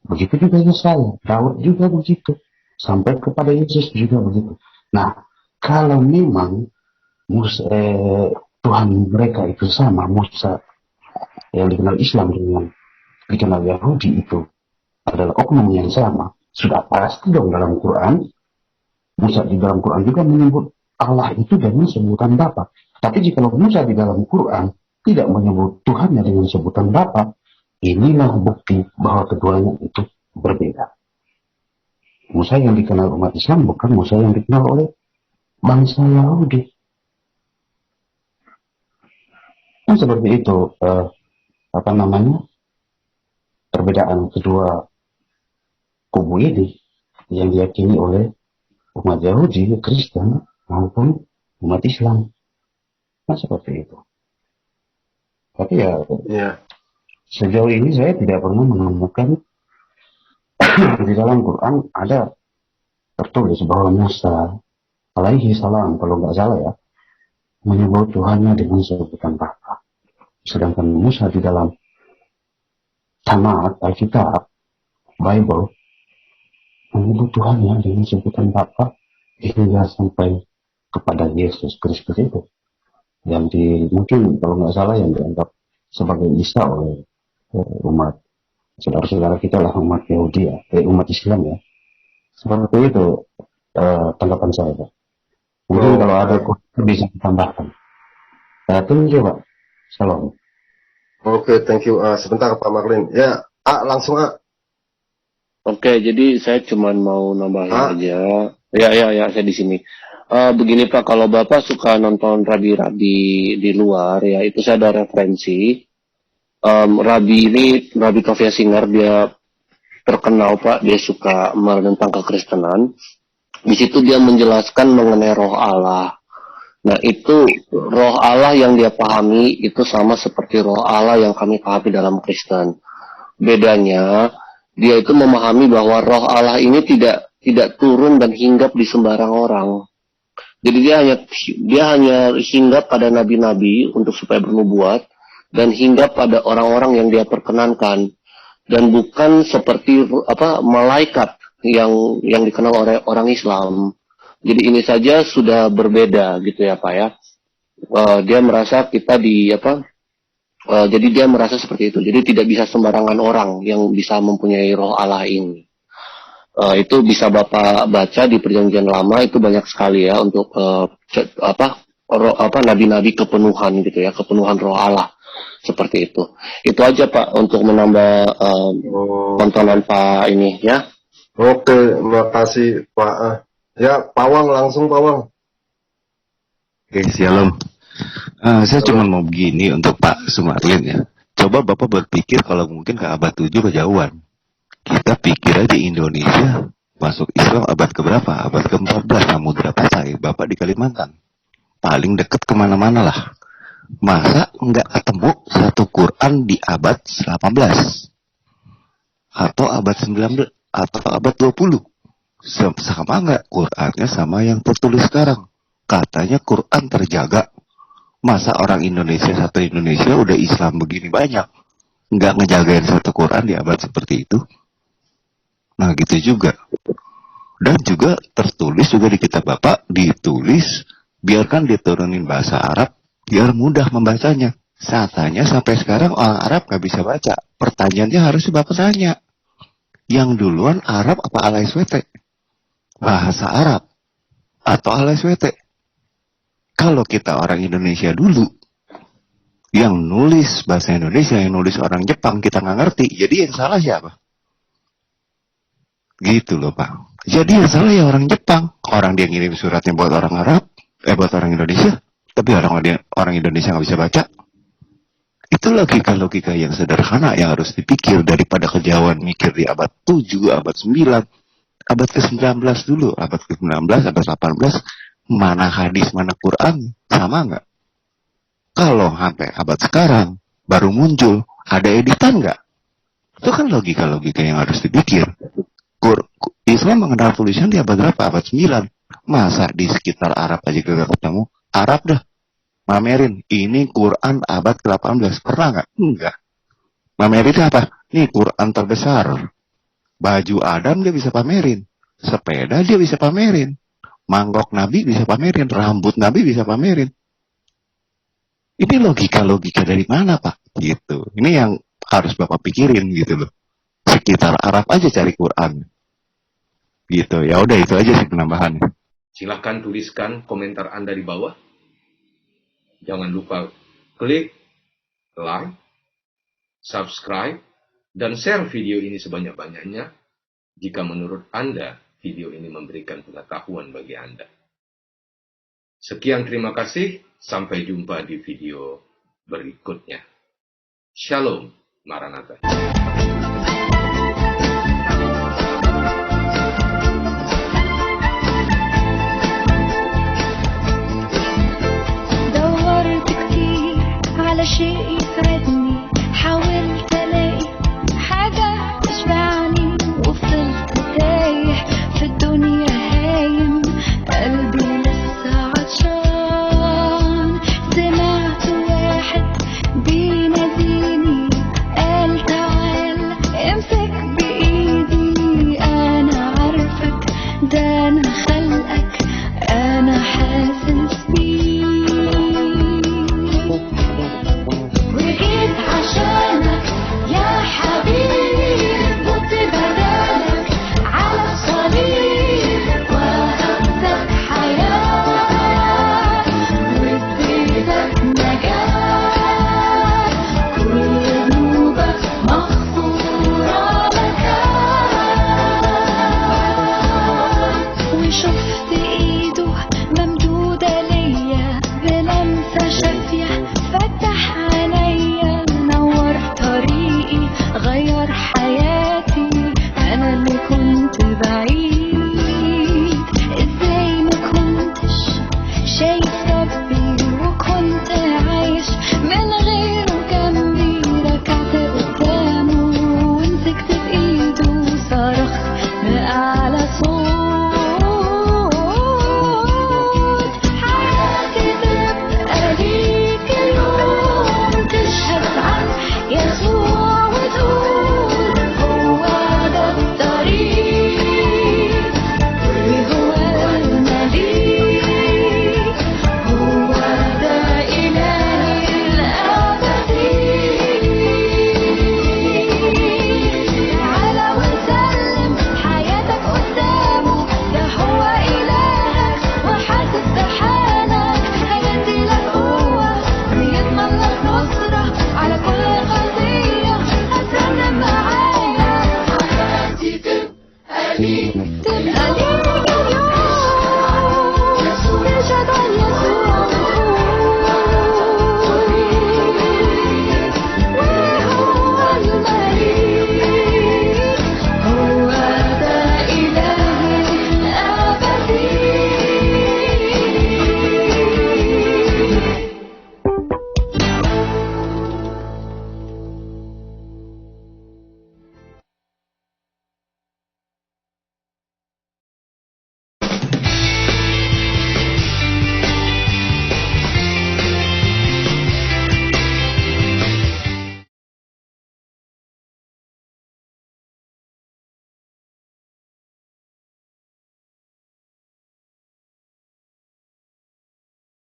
Begitu juga Yesaya, Daud juga begitu, sampai kepada Yesus juga begitu. Nah, kalau memang Tuhan mereka itu sama, Musa yang dikenal Islam dengan dikenal Yahudi itu adalah oknum yang sama, sudah pasti dong dalam Quran, Musa di dalam Quran juga menyebut Allah itu dengan sebutan Bapa. Tapi jika Musa di dalam Quran tidak menyebut Tuhannya dengan sebutan Bapa, inilah bukti bahwa keduanya itu berbeda. Musa yang dikenal umat Islam bukan Musa yang dikenal oleh bangsa Yahudi. Kan seperti itu, perbedaan kedua kubu ini yang diyakini oleh umat Yahudi, Kristen maupun umat Islam. Nah seperti itu. Tapi ya, sejauh ini saya tidak pernah menemukan di dalam Quran ada tertulis bahwa Musa alaihi salam, kalau nggak salah ya, menyebut Tuhannya dengan sebutan Bapa. Sedangkan Musa di dalam Tanakh, Alkitab, Bible, menyebut Tuhannya dengan sebutan Bapa hingga sampai kepada Yesus Kristus itu. Yang mungkin kalau nggak salah yang dianggap sebagai Isa oleh umat saudara-saudara kita lah, umat Yahudi ya, umat Islam ya. Seperti itu tanggapan saya Pak. Mungkin kalau ada bisa ditambahkan. Tunggu Pak. Salam. Oke, thank you. Sebentar Pak Marlin. Ya, langsung Oke, jadi saya cuma mau nambahin aja. Ya, saya di sini. Begini Pak, kalau Bapak suka nonton rabi-rabi di luar, ya itu saya ada referensi. Rabi ini, Rabi Kavya Singer, dia terkenal Pak, dia suka menentang kekristenan. Di situ dia menjelaskan mengenai roh Allah. Nah itu roh Allah yang dia pahami itu sama seperti roh Allah yang kami pahami dalam Kristen. Bedanya dia itu memahami bahwa roh Allah ini tidak turun dan hinggap di sembarang orang. Jadi dia hanya hinggap pada nabi-nabi untuk supaya bernubuat dan hinggap pada orang-orang yang dia perkenankan dan bukan seperti malaikat yang dikenal oleh orang Islam. Jadi ini saja sudah berbeda gitu ya Pak ya. Dia merasa kita jadi dia merasa seperti itu. Jadi tidak bisa sembarangan orang yang bisa mempunyai roh Allah ini. Itu bisa Bapak baca di Perjanjian Lama, itu banyak sekali ya untuk nabi-nabi kepenuhan gitu ya, kepenuhan roh Allah seperti itu. Itu aja Pak untuk menambah tontonan Pak ini ya. Oke, makasih Pak. Ya, Pawang langsung Pawang. Oke, shalom. Saya cuma mau begini untuk Pak Sumarlin ya. Coba Bapak berpikir kalau mungkin ke abad 7 kejauhan. Kita pikir aja Indonesia masuk Islam abad keberapa? Abad ke-14, Samudra Pasai. Bapak di Kalimantan. Paling dekat kemana-mana lah. Masa nggak ketemu satu Quran di abad 18? Atau abad 19? Atau abad 20? Sama nggak Qurannya sama yang tertulis sekarang? Katanya Quran terjaga. Masa orang Indonesia, satu Indonesia udah Islam begini banyak, nggak ngejagain satu Quran di abad seperti itu? Nah gitu juga. Dan juga tertulis juga di kitab Bapak, ditulis, biarkan diturunin bahasa Arab, biar mudah membacanya. Katanya sampai sekarang orang Arab nggak bisa baca. Pertanyaannya harus Bapak tanya, yang duluan Arab apa ALSWT? Bahasa Arab atau ALSWT? Kalau kita orang Indonesia dulu, yang nulis bahasa Indonesia, yang nulis orang Jepang, kita nggak ngerti. Jadi yang salah siapa? Gitu loh Pak. Jadi yang salah ya orang Jepang. Orang dia ngirim suratnya buat orang Arab, buat orang Indonesia. Tapi orang Indonesia nggak bisa baca. Itu logika-logika yang sederhana yang harus dipikir daripada kejauhan mikir di abad 7, abad 9, abad ke-19 dulu, abad ke-19, abad 18, mana hadis, mana Quran, sama nggak? Kalau sampai abad sekarang, baru muncul, ada editan nggak? Itu kan logika-logika yang harus dipikir. Islam mengenal tulisan di abad berapa? Abad 9. Masa di sekitar Arab aja gak ketemu? Arab dah mamerin, ini Quran abad ke-18. Pernah nggak? Enggak. Mamerin apa? Ini Quran terbesar. Baju Adam dia bisa pamerin. Sepeda dia bisa pamerin. Mangkok Nabi bisa pamerin. Rambut Nabi bisa pamerin. Ini logika-logika dari mana Pak? Gitu. Ini yang harus Bapak pikirin gitu loh. Sekitar Arab aja cari Quran. Gitu. Ya udah itu aja sih penambahannya. Silahkan tuliskan komentar Anda di bawah. Jangan lupa klik like, subscribe, dan share video ini sebanyak-banyaknya jika menurut Anda video ini memberikan pengetahuan bagi Anda. Sekian, terima kasih. Sampai jumpa di video berikutnya. Shalom, Maranatha. على شيء يسعدني حاولت الاقي حاجة تشبعني وفضلت تايه في الدنيا هايم قلبي لسه عطشان سمعت واحد بيناديني قال تعال تبقى لي